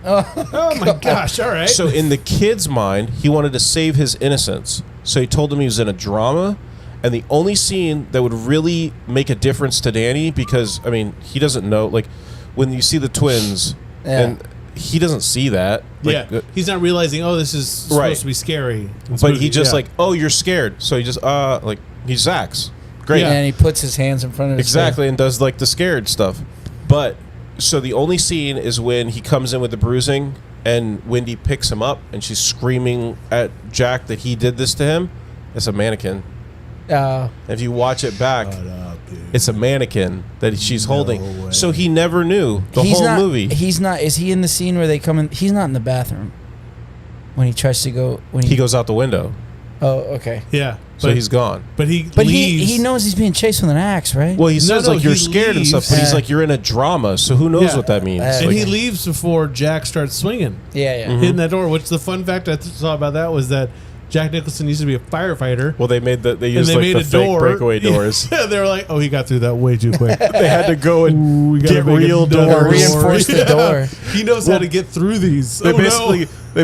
Oh my gosh, all right. So in the kid's mind, he wanted to save his innocence. So he told him he was in a drama, and the only scene that would really make a difference to Danny, because I mean he doesn't know, like when you see the twins, Yeah. and he doesn't see that. Like, yeah. He's not realizing, oh, this is supposed Right. to be scary. and but spooky. he just Yeah. like, oh, you're scared. So he just like he zacks. Great. Yeah. And he puts his hands in front of his Exactly, and does like the scared stuff. But so the only scene is when he comes in with the bruising, and Wendy picks him up, and she's screaming at Jack that he did this to him. It's a mannequin. If you watch it back, it's a mannequin that she's holding. way. So he never knew the he's whole not, movie. He's not. Is he in the scene where they come in? He's not in the bathroom when he tries to go. When He goes out the window, Oh, okay. Yeah. so he's gone. But he But leaves. he knows he's being chased with an axe, right? Well, he says no, like you're he scared and stuff, leaves. but he's like you're in a drama, so who knows Yeah. what that means? And Like, he leaves before Jack starts swinging. yeah, yeah. Mm-hmm. Hitting that door, which the fun fact I saw about that was that Jack Nicholson used to be a firefighter. well, they and used they like made the a fake door. breakaway doors. Yeah, they were like, oh, he got through that way too quick. They had to go and We gotta get make a real door. doors. Reinforce the door. He knows how to get through these. They Oh,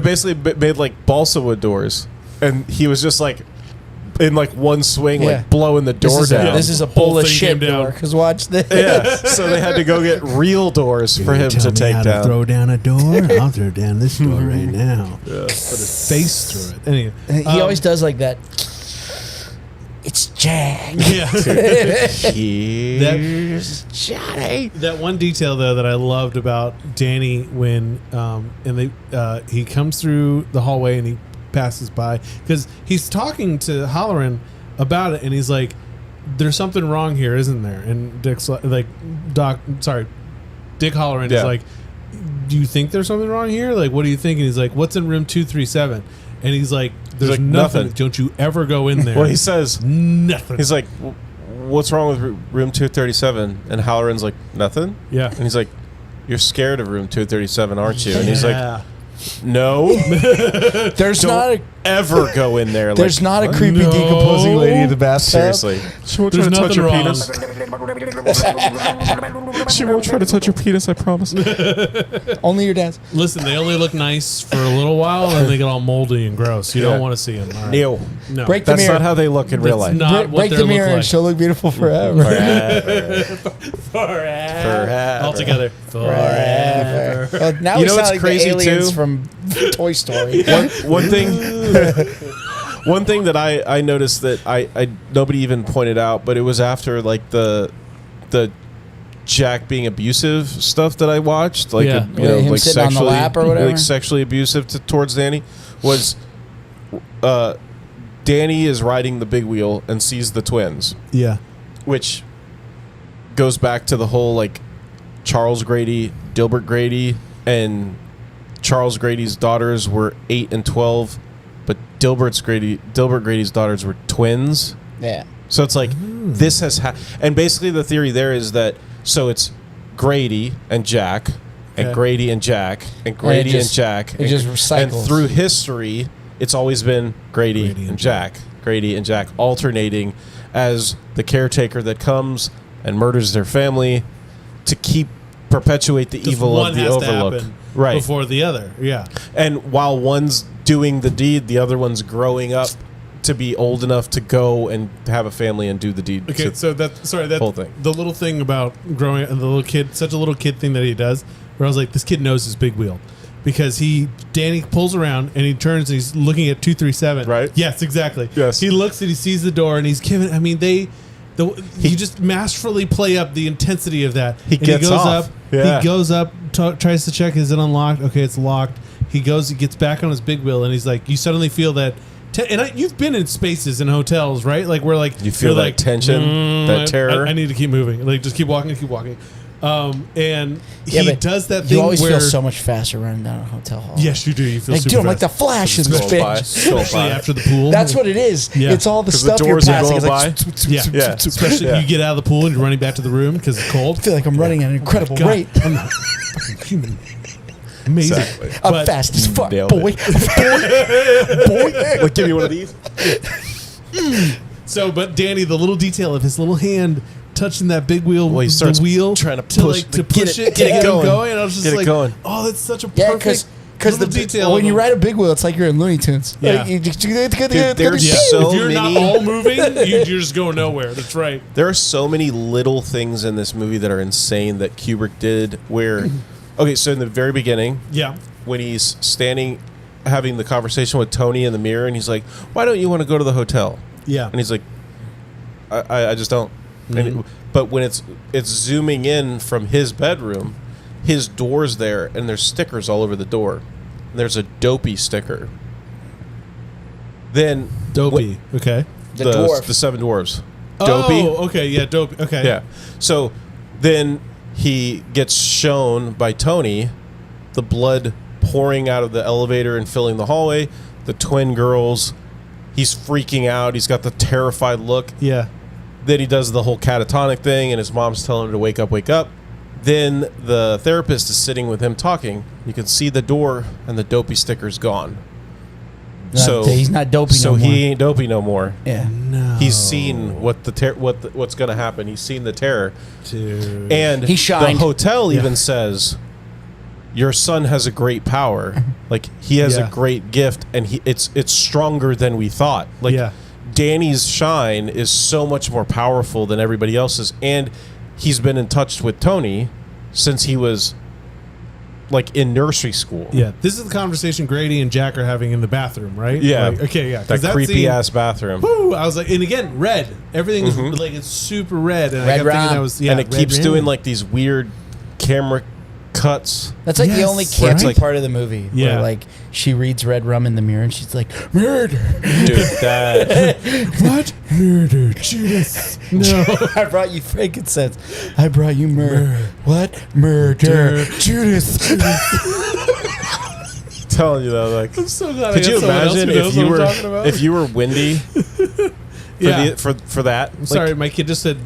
basically no. made like balsa wood doors, and he was just like in like one swing, Yeah. like blowing the door down. This is a Whole bowl of thing shit came down. door. Because watch this. yeah. So they had to go get real doors for him to take down. throw down a door? I'll throw down this door right now. Put his face through it. Anyway, He always does like that. It's Jack. yeah. Here's Johnny. That one detail though that I loved about Danny when he comes through the hallway and he passes by because he's talking to Halloran about it and he's like, "There's something wrong here, isn't there?" And Dick Halloran Yeah. is like, "Do you think there's something wrong here? Like, what do you think?" And he's like, "What's in room 237?" And he's like, "There's like, nothing. "Nothing." Don't you ever go in there." Well, he says nothing. he's like, "What's wrong with room 237?" And Halloran's like, "Nothing." yeah. And he's like, "You're scared of room 237, aren't you?" And he's like, Yeah. "No, There's not a ever go in there." there's like, not a what? creepy No. decomposing lady in the bathtub. Seriously, she won't There's try to touch nothing your wrong. penis. She won't try to touch your penis. I promise. Only your dad's. Listen, they only look nice for a little while, and then they get all moldy and gross. You Yeah. don't want to see them. All right. Neil, No, Break the that's mirror. not how they look in real life. not what Break they the look mirror like. and she'll look beautiful forever. Forever. All together. Forever. Well, now You we know sound what's like crazy, the aliens too? from Toy Story. One thing. One thing that I noticed that I nobody even pointed out, but it was after like the Jack being abusive stuff that I watched, like Yeah. Him like sitting on the sexually, lap or whatever? like sexually abusive towards Danny, was Danny is riding the big wheel and sees the twins, Yeah. which goes back to the whole like Charles Grady, Dilbert Grady, and Charles Grady's daughters were 8 and 12, but Dilbert Grady's daughters were twins. Yeah. So it's like this has and basically the theory there is that it's Grady and Jack and Okay. Grady and Jack and Grady and Jack It just recycles. and through history it's always been Grady and Jack, Grady and Jack alternating as the caretaker that comes and murders their family to perpetuate the evil one of the has to Overlook. happen Right. before the other. Yeah. And while one's doing the deed, the other one's growing up to be old enough to go and have a family and do the deed. Okay, to- so that's whole thing. the little thing about growing up, the little kid, such a little kid thing that he does, where I was like, this kid knows his big wheel. Because Danny pulls around and he turns and he's looking at 237. Right? Yes, exactly. Yes. He looks and he sees the door and he's giving, I mean, you just masterfully play up the intensity of that. He And gets goes off. up, Yeah. he goes up, tries to check, is it unlocked? Okay, it's locked. He gets back on his big wheel and he's like, you suddenly feel that, you've been in spaces in hotels, right? Like where like You feel you're that tension, that terror. I need to keep moving. Like just keep walking, keep walking. And Yeah, he but does that thing You always where feel so much faster running down a hotel hall. yes, you do. You feel Like, super dude, I'm like the fast. Flash in this Scroll by, bitch. scroll Especially by. after the pool. That's what it is. Yeah. It's all the 'Cause the stuff you're doors are passing. It's going like, Yeah, Yeah. especially Yeah. you get out of the pool and you're running back to the room because it's cold. I feel like I'm running at an incredible God, rate. I'm not fucking human. Amazing. Exactly. I'm But- fast as fuck, Nailed boy. Like, give me one of these. So, but Danny, the little detail of his little hand touching that big wheel, Well, he starts the wheel, trying to push- like, to get push it- it, get to it get him going. going. And I was just Get it like, going. oh, that's such a Yeah, perfect because little detail. when of you him. ride a big wheel, it's like you're in Looney Tunes. Yeah. Like, you just, there's Yeah. so if you're many- not all moving, you're just going nowhere. That's right. There are so many little things in this movie that are insane that Kubrick did. Where, okay, so in the very beginning, Yeah. when he's standing, having the conversation with Tony in the mirror, and he's like, "Why don't you want to go to the hotel?" Yeah. And he's like, "I just don't." And but when it's zooming in from his bedroom, his door's there, and there's stickers all over the door. And there's a dopey sticker. Then Dopey. Okay. The dwarf. the Seven Dwarves. Dopey. Oh, okay. Yeah. Dopey. Okay. Yeah. So then he gets shown by Tony the blood pouring out of the elevator and filling the hallway. The twin girls. He's freaking out. He's got the terrified look. Yeah. Then he does the whole catatonic thing, and his mom's telling him to wake up, wake up. Then the therapist is sitting with him talking. You can see the door, and the dopey sticker's gone. So he's not dopey So no more. he ain't dopey no more. Yeah. No. He's seen what's going to happen. He's seen the terror. Dude. And He shined. the hotel even says, "Your son has a great power. Like he has Yeah. a great gift, and it's stronger than we thought. Like Yeah. Danny's shine is so much more powerful than everybody else's, and he's been in touch with Tony since he was like in nursery school. Yeah. This is the conversation Grady and Jack are having in the bathroom, right? Yeah. Like, okay. Yeah. 'Cause that creepy scene- ass bathroom. Woo, I was like, and again, red. Everything is like it's super red, and I Red kept thinking rum. that was yeah, and it red keeps rum. doing like these weird camera cuts. That's like the Yes, only right? campy Like- part of the movie. Yeah. Where, like, she reads Red Rum in the mirror and she's like, murder. Dude, that what murder, Judas? No, I brought you frankincense. I brought you murder. What? Murder. Judas. telling you though, like I'm so glad. could I you got someone else imagine who knows if you what were I'm talking about. if you were Wendy for Yeah. for that? I'm sorry, my kid just said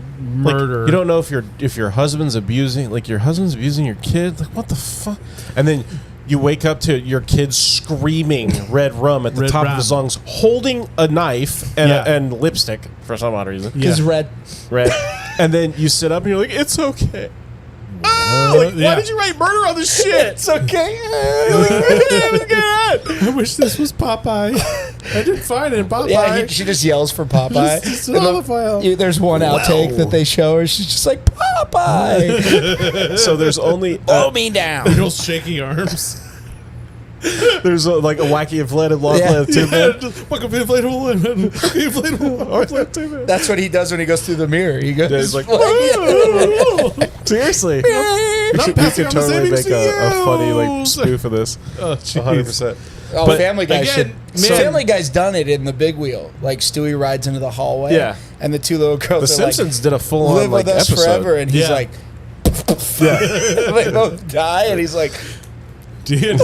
Like, murder. you don't know if your husband's abusing your kid. Like what the fuck? And then you wake up to your kid screaming "Red Rum" at the Red top Rum. of his lungs, holding a knife and Yeah. and lipstick for some odd reason. Yeah. Because Red. Red. And then you sit up and you're like, "It's okay." Like, yeah. why did you write murder on this shit? It's okay. I wish this was Popeye. I didn't find it in Popeye. Yeah, she just yells for Popeye. Just And another file. there's one outtake Wow. that they show her. She's just like, Popeye, So there's only hold me down. Real shaky arms. There's like a wacky inflated long Yeah. plant tube man. Fucking inflatable. That's what he does when he goes through the mirror. He goes, Yeah, he's like, seriously. Not You passing could on the totally savings make to a funny like you. spoof of this. Oh, jeez. 100%. Oh, But Family Guy again, should. man- Family Guy's done it in the big wheel. Like Stewie rides into the hallway. Yeah. And the two little girls The are Simpsons did a full like, on live like with us episode. forever. And he's Yeah. like, Yeah. they both die. And he's like, Yeah,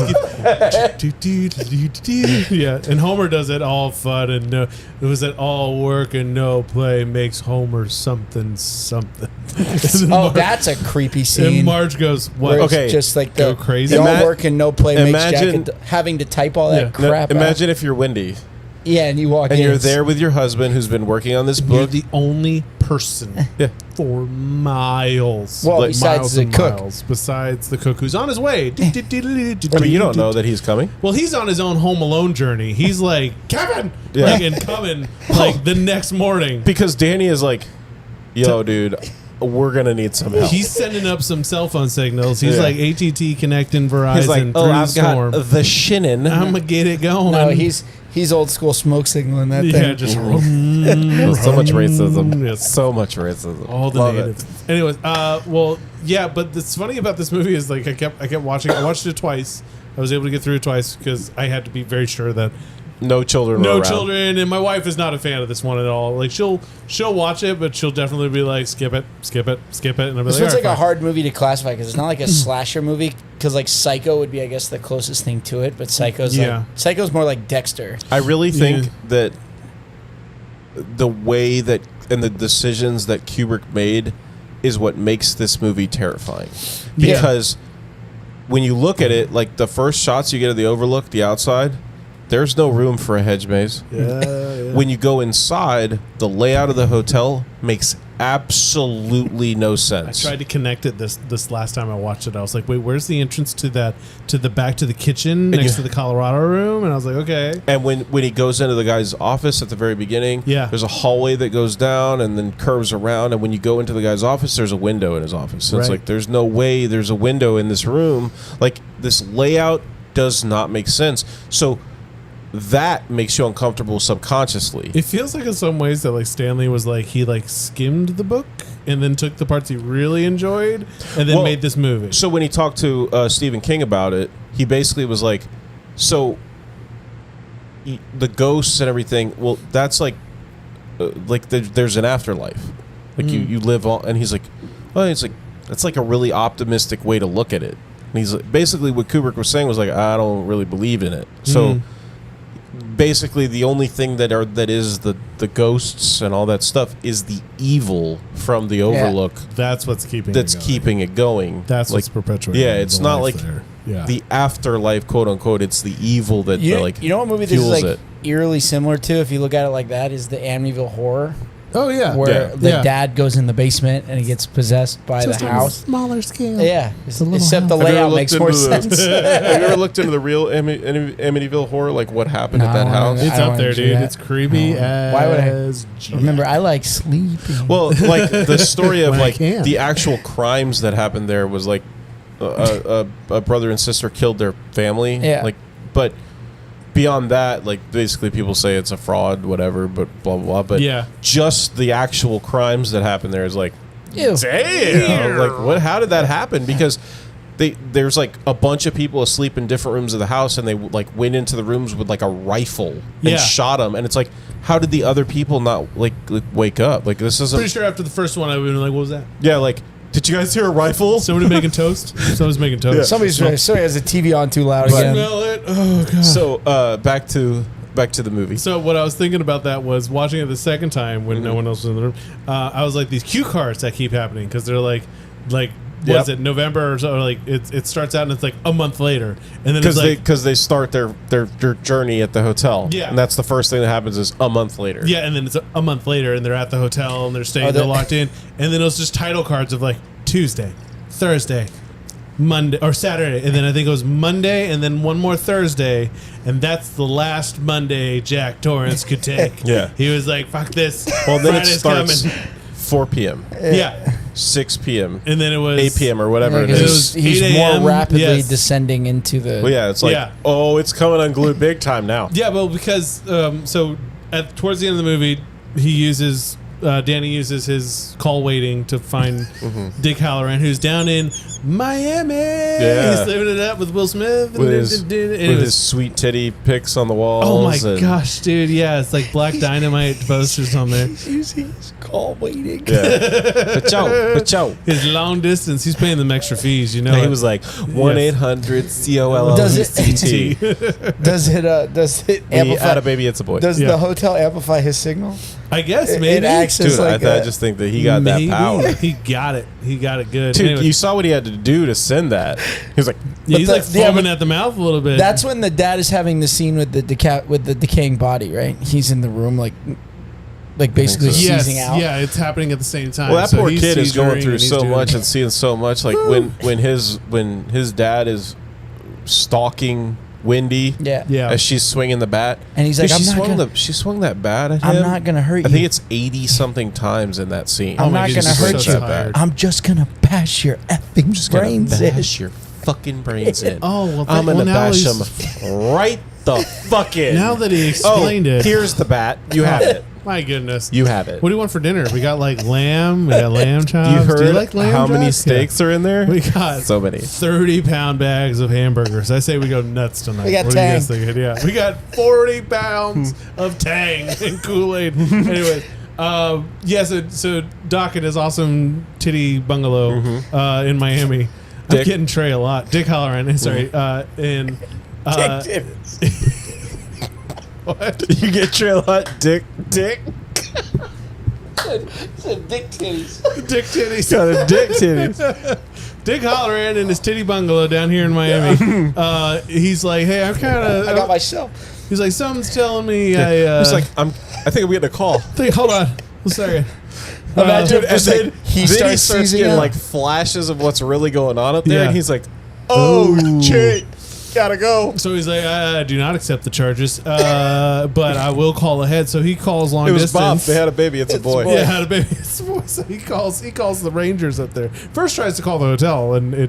and Homer does it all fun and no. It was that all work and no play makes Homer something. oh, that's a creepy And scene. Marge goes, Where "What? it's Okay. just like Go the crazy. No Ima- work and no play makes imagine- Jack having to type all that Yeah. crap. Imagine if you're Wendy out. Yeah, and you walk and in. you're there with your husband who's been working on this You're book. the only person Yeah. for miles. Well, like besides miles the and cook. miles, besides the cook who's on his way. I mean, you don't know that he's coming. Well, he's on his own Home Alone journey. He's like, Kevin! Yeah. Like, and coming like the next morning. Because Danny is like, yo, dude, we're going to need some help. He's sending up some cell phone signals. He's Yeah. like AT&T connecting Verizon He's like, through oh, the I've storm. got the shinnin. I'm gonna get it going. No, he's old school smoke signaling that yeah, thing. just so much racism. Yes. So much racism. all the Love it. natives. Anyways, well, yeah, but what's funny about this movie is like I kept watching. I watched it twice. I was able to get through it twice because I had to be very sure that No children. were no around. children, and my wife is not a fan of this one at all. Like she'll watch it, but she'll definitely be like, skip it, and I'll be This like, one's "All like right, a fine." hard movie to classify because it's not like a slasher movie. Because like Psycho would be, I guess, the closest thing to it. But Psycho's more like Dexter. I really think Yeah. that the way that and the decisions that Kubrick made is what makes this movie terrifying. Yeah. Because when you look at it, like the first shots you get of the overlook, the outside, there's no room for a hedge maze. Yeah. When you go inside, the layout of the hotel makes absolutely no I sense. tried to connect it this last time I watched it. I was like, wait, where's the entrance to the back to the kitchen next to the Colorado room? And I was like, okay. And when he goes into the guy's office at the very beginning, Yeah. there's a hallway that goes down and then curves around. And when you go into the guy's office, there's a window in his office. So it's Right. like, there's no way there's a window in this room. Like, this layout does not make sense. So that makes you uncomfortable subconsciously. It feels like in some ways that like Stanley was like he like skimmed the book and then took the parts he really enjoyed and then Well, made this movie. So when he talked to Stephen King about it, he basically was like, so the ghosts and everything, well, that's like there's an afterlife. Like you live on, and he's like, oh, it's like, that's like a really optimistic way to look at it. And he's like, basically what Kubrick was saying was like, I don't really believe in it. So basically the only thing that is the ghosts and all that stuff is the evil from the Overlook That's what's keeping that's it going. keeping it going. That's like, what's perpetuating. yeah, it's the not life like there. Yeah. the afterlife, quote unquote. It's the evil that You like know what movie this is fuels like it. eerily similar to, if you look at it like that, is the Amityville Horror, Oh yeah. where Yeah. the dad goes in the basement and he gets possessed by Just the on a house. smaller scale. Yeah, little except the house. Have you ever layout looked makes more into the- sense. Have you ever looked into the real Amityville Horror? Like what happened at that No, house? I It's don't up there, wanna do dude. that. It's creepy as Why would I- Jack. Remember, I like sleeping. Well, like the story of When I like can. the actual crimes that happened there was like a brother and sister killed their family. Yeah. Like, but beyond that, like basically people say it's a fraud, whatever. But blah blah blah. But Yeah. just the actual crimes that happened there is like, Ew. damn, like what? How did that happen? Because there's like a bunch of people asleep in different rooms of the house, and they like went into the rooms with like a rifle and Yeah. shot them. And it's like, how did the other people not like wake up? Like this isn't. Pretty sure after the first one I would have been like, what was that? Yeah, like did you guys hear a rifle? Somebody making toast? Somebody's making toast. Somebody has the TV on too loud But- again. Smell it. Oh god. So back to the movie. So what I was thinking about that was watching it the second time when no one else was in the room. I was like, these cue cards that keep happening because they're like what Yep. is it, November or so? Like it starts out and it's like a month later, and then it's like Because they start their journey at the hotel. Yeah. And that's the first thing that happens is a month later. yeah, and then it's a month later and they're at the hotel and they're staying, Oh, they're that- locked in, and then it was just title cards of like Tuesday, Thursday, Monday or Saturday, and then I think it was Monday and then one more Thursday, and that's the last Monday Jack Torrance could take. Yeah. He was like, "Fuck this." Well, then it Friday's starts coming. 4 p.m. Yeah. 6 p.m. And then it was 8 p.m. or whatever it 'cause is. he's 8 a.m., more rapidly yes. descending into the. Well, yeah, it's like, Yeah. oh, it's coming unglued big time now. Yeah, well, because so towards the end of the movie, Danny uses his call waiting to find Dick Halloran, who's down in Miami. Yeah. He's living it up with Will Smith. With his sweet titty pics on the walls. oh my and- gosh, dude! Yeah, it's like Black Dynamite posters on there. Using his call waiting. Yeah. Ba-chow. His long distance. He's paying them extra fees. You know, He was like 1-800-COLLECT. Does it We amplify? had a baby, it's a boy. Does Yeah. the hotel amplify his signal? I guess It maybe. acts as Dude, like I just think that he got Maybe. that power. He got it. He got it good. Dude, Anyway, you saw what he had to do to send that. He was like, yeah, he's But like the- yeah, foaming but at the mouth a little bit. that's when the dad is having the scene with the decaying body, right? He's in the room, like basically so. yes, seizing out. yeah, it's happening at the same time. well, that So poor he's kid is going seizuring through and he's so doing- much and seeing so much. Like when his dad is stalking Wendy Yeah. Yeah. as she's swinging the bat. And he's like, Dude, I'm she swung that bat at him. I'm not gonna hurt you. I think it's 80 something times in that scene. I'm Oh my not goodness, gonna he's hurt so you. tired. I'm just gonna bash your effing brains in. bash your fucking brains in. Oh, well, I'm gonna now bash he's- him right the fuck in. Now that he explained it, Here's the bat. You have it. my goodness. You have it. What do you want for dinner? We got like lamb. We got lamb chops. You heard do you like lamb how many chops? steaks are in there? Yeah. We got So many. 30-pound bags of hamburgers. I say we go nuts tonight. We got what do you guys Tang. think? Yeah, we got 40 pounds of Tang and Kool-Aid. Anyway, yeah. So Doc at his awesome titty bungalow in Miami. I'm Dick. getting Trey a lot. Dick Halloran. Sorry. And what? You get Trail Hut, Dick. Dick titties. Dick titties. Got a dick titties. Dick Halloran in his titty bungalow down here in Miami. He's like, hey, I'm kind of. I got myself. He's like, something's telling me He's like, I think I'm getting a call. hold on. One second. Imagine Dude, if and he then starts seizing getting up. like flashes of what's really going on up there, Yeah. and he's like, "Oh Ooh. shit, gotta go." So he's like, I do not accept the charges, but I will call ahead. So he calls long It was distance. Bob. They had a baby. It's a boy. Yeah, had a baby. So he calls the Rangers up there. First tries to call the hotel, and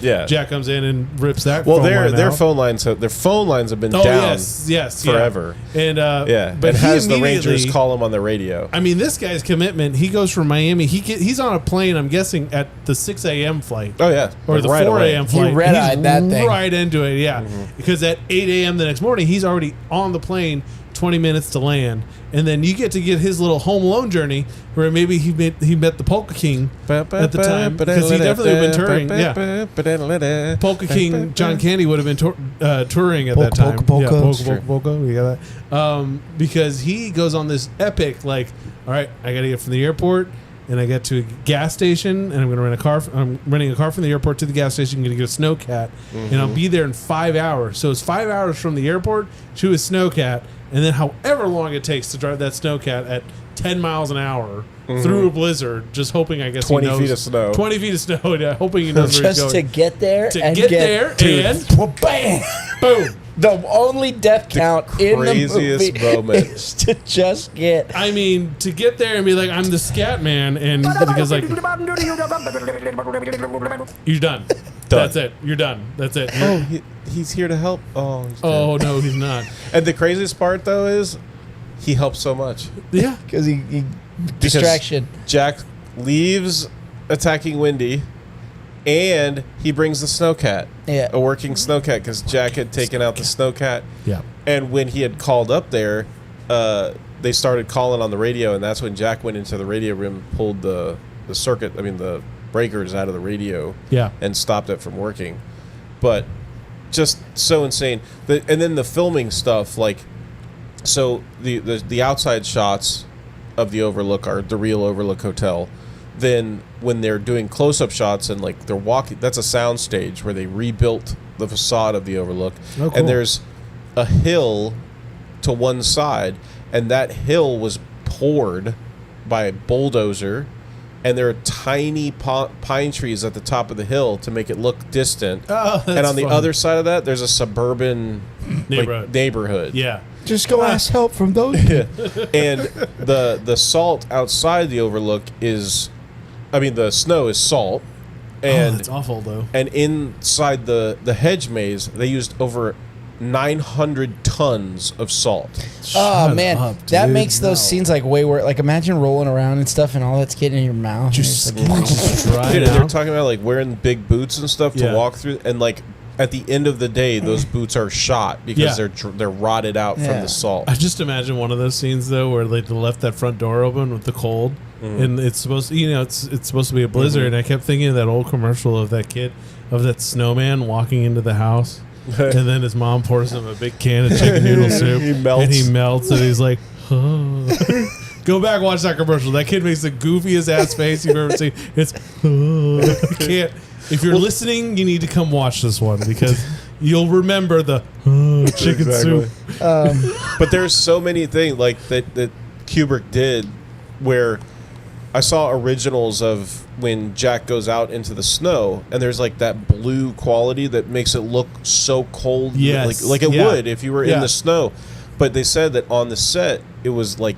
Yeah. Jack comes in and rips that. Well, phone line their out. phone lines have been Oh down yes, yeah. forever. And Yeah, but and he has the Rangers immediately- call him on the radio. I mean, this guy's commitment. He goes from Miami. He's on a plane. I'm guessing at the 6 a.m. flight. Oh yeah, Or like the right 4 away. a.m. flight. He red-eyed He's that thing. right into it, yeah. Because at 8 a.m. the next morning, he's already on the plane, 20 minutes to land. And then you get his little Home Alone journey where maybe he met the Polka King at the time. Because he definitely would have been touring. Yeah. Polka King John Candy would have been touring at that Polka, time. polka, Yeah, polka. polka, polka, polka. You got that? Because he goes on this epic, like, all right, I got to get from the airport and I get to a gas station and I'm going to rent a car. I'm renting a car from the airport to the gas station. I'm going to get a Snowcat and I'll be there in 5 hours. So it's 5 hours from the airport to a Snowcat, and then however long it takes to drive that Snowcat at 10 miles an hour through a blizzard, just hoping, I guess, 20 he knows, feet of snow. 20 feet of snow, yeah, hoping he knows where he's Just going. to get there To and get there dude, and- bam. Boom. The only death count in the craziest movie moment. is to just get. I mean, to get there and be like, I'm the scat man, and because like, you're done. That's it. You're done. That's it. Oh, he's here to help. Oh, he's dead. Oh no, he's not. And the craziest part though is he helps so much. Yeah. Because he distraction. Jack leaves attacking Wendy, and he brings the Snowcat, Yeah. a working Snowcat, because Jack had taken out the Snowcat. Yeah. And when he had called up there, they started calling on the radio, and that's when Jack went into the radio room, pulled the breakers out of the radio, Yeah. and stopped it from working. But just so insane. And then the filming stuff, like, so the outside shots of the Overlook are the real Overlook Hotel. Then when they're doing close-up shots and like they're walking, that's a sound stage where they rebuilt the facade of the Overlook. Oh, cool. And there's a hill to one side, and that hill was poured by a bulldozer, and there are tiny pine trees at the top of the hill to make it look distant. Oh, that's and on the fun. other side of that, there's a suburban Neighborhood. neighborhood. Yeah. Just go ask help from those. And the salt outside the Overlook is the snow is salt, and it's awful though. And inside the hedge maze, they used over 900 tons of salt. Oh Shut man, up, that dude. makes those scenes like way worse. Like imagine rolling around and stuff, and all that's getting in your mouth. Just, and it's like, just dry Dude, it they're out. talking about like wearing big boots and stuff to Yeah. walk through, and like at the end of the day, those boots are shot because Yeah. they're rotted out from Yeah. the salt. I just imagine one of those scenes though, where like they left that front door open with the cold, and it's supposed to, it's supposed to be a blizzard. And I kept thinking of that old commercial of that kid, of that snowman walking into the house, and then his mom pours him a big can of chicken noodle soup, He melts. and he melts, and he's like, oh. Go back, watch that commercial. That kid makes the goofiest ass face you've ever seen. It's you can't. If you're listening, you need to come watch this one because you'll remember the chicken soup. But there's so many things like that Kubrick did where I saw originals of when Jack goes out into the snow and there's like that blue quality that makes it look so cold, Yes. like it Yeah. would if you were Yeah. in the snow. But they said that on the set it was like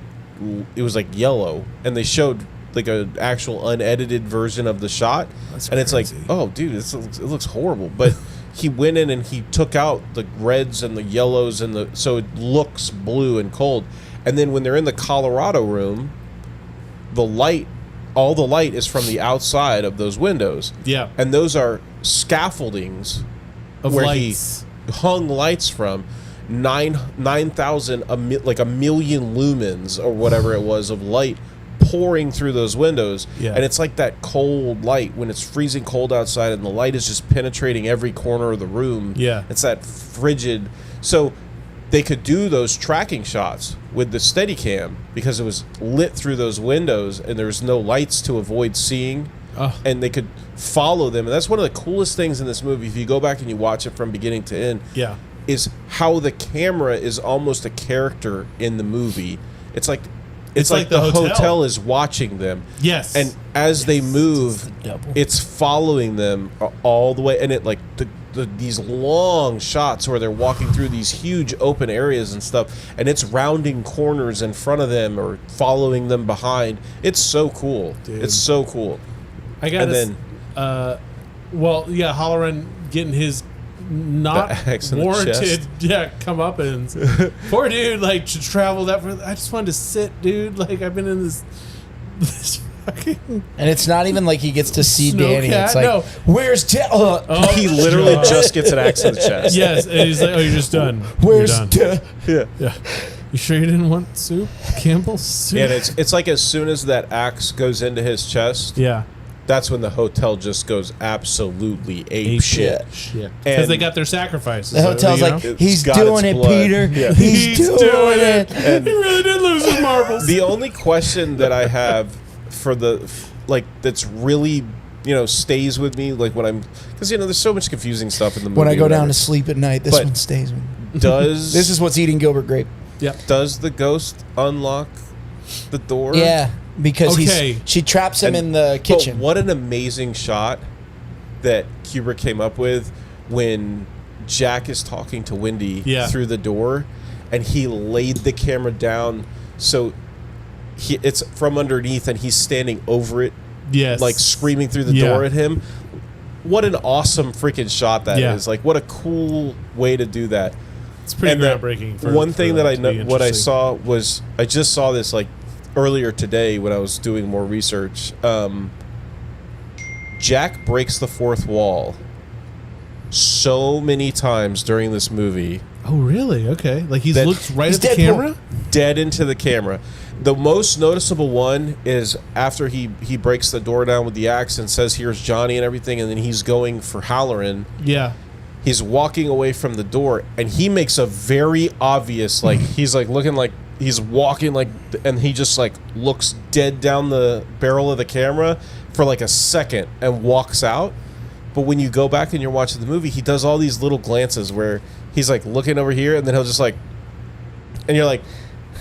yellow, and they showed like an actual unedited version of the shot, That's and it's like, crazy. oh dude, it looks horrible. But he went in and he took out the reds and the yellows and so it looks blue and cold. And then when they're in the Colorado room, all the light is from the outside of those windows. Yeah. And those are scaffoldings Of where lights. he hung lights from 9,000, like a million lumens or whatever it was of light pouring through those windows. Yeah. And it's like that cold light when it's freezing cold outside and the light is just penetrating every corner of the room. Yeah. It's that frigid. So they could do those tracking shots with the Steadicam because it was lit through those windows and there was no lights to avoid seeing. Oh. And they could follow them. And that's one of the coolest things in this movie. If you go back and you watch it from beginning to end, Yeah. is how the camera is almost a character in the movie. It's like like the the hotel. hotel is watching them. Yes. And as they move, double. it's following them all the way. And it like these long shots where they're walking through these huge open areas and stuff, and it's rounding corners in front of them or following them behind. It's so cool. Dude. It's so cool. I got And this. then- Halloran getting his not The axe in the warranted, chest. comeuppance. Poor dude, like to travel that. I just wanted to sit, dude. Like I've been in this fucking. And it's not even like he gets to see Snowcat? Danny. It's like, No. where's Danny? Oh, He literally God. just gets an axe in the chest. Yes, and he's like, "Oh, you're just done. Where's you're done." Yeah. Yeah. You sure you didn't want soup, Campbell's soup? And it's like as soon as that axe goes into his chest, yeah. that's when the hotel just goes absolutely ape shit. Shit. Because And- they got their sacrifices. The hotel's you like, know? It's he's got doing its it, blood. Peter. Yeah. He's doing it. he really did lose his marbles. The only question that I have for that's really stays with me, like when I'm, because there's so much confusing stuff in the movie. When I go whatever. down to sleep at night, this But- one stays with me. does This is what's eating Gilbert Grape. does the ghost unlock the door? Yeah, because Okay. she traps him And- in the kitchen. But what an amazing shot that Kubrick came up with when Jack is talking to Wendy Yeah. through the door, and he laid the camera down so it's from underneath, and he's standing over it, Yes. like screaming through the Yeah. door at him. What an awesome freaking shot that is! Yeah. Like, what a cool way to do that. It's pretty And the groundbreaking. one thing that I to know, be what I interesting. saw was, I just saw this like earlier today when I was doing more research. Jack breaks the fourth wall so many times during this movie, Oh, really? Okay. Like he's That- looked right He's at the Deadpool. camera? dead into the camera. The most noticeable one is after he breaks the door down with the axe and says, "Here's Johnny" and everything, and then he's going for Halloran. Yeah. He's walking away from the door, and he makes a very obvious, like, he's like looking like he's walking like, and he just like looks dead down the barrel of the camera for like a second and walks out. But when you go back and you're watching the movie, he does all these little glances where he's like looking over here, and then he'll just like, and you're like,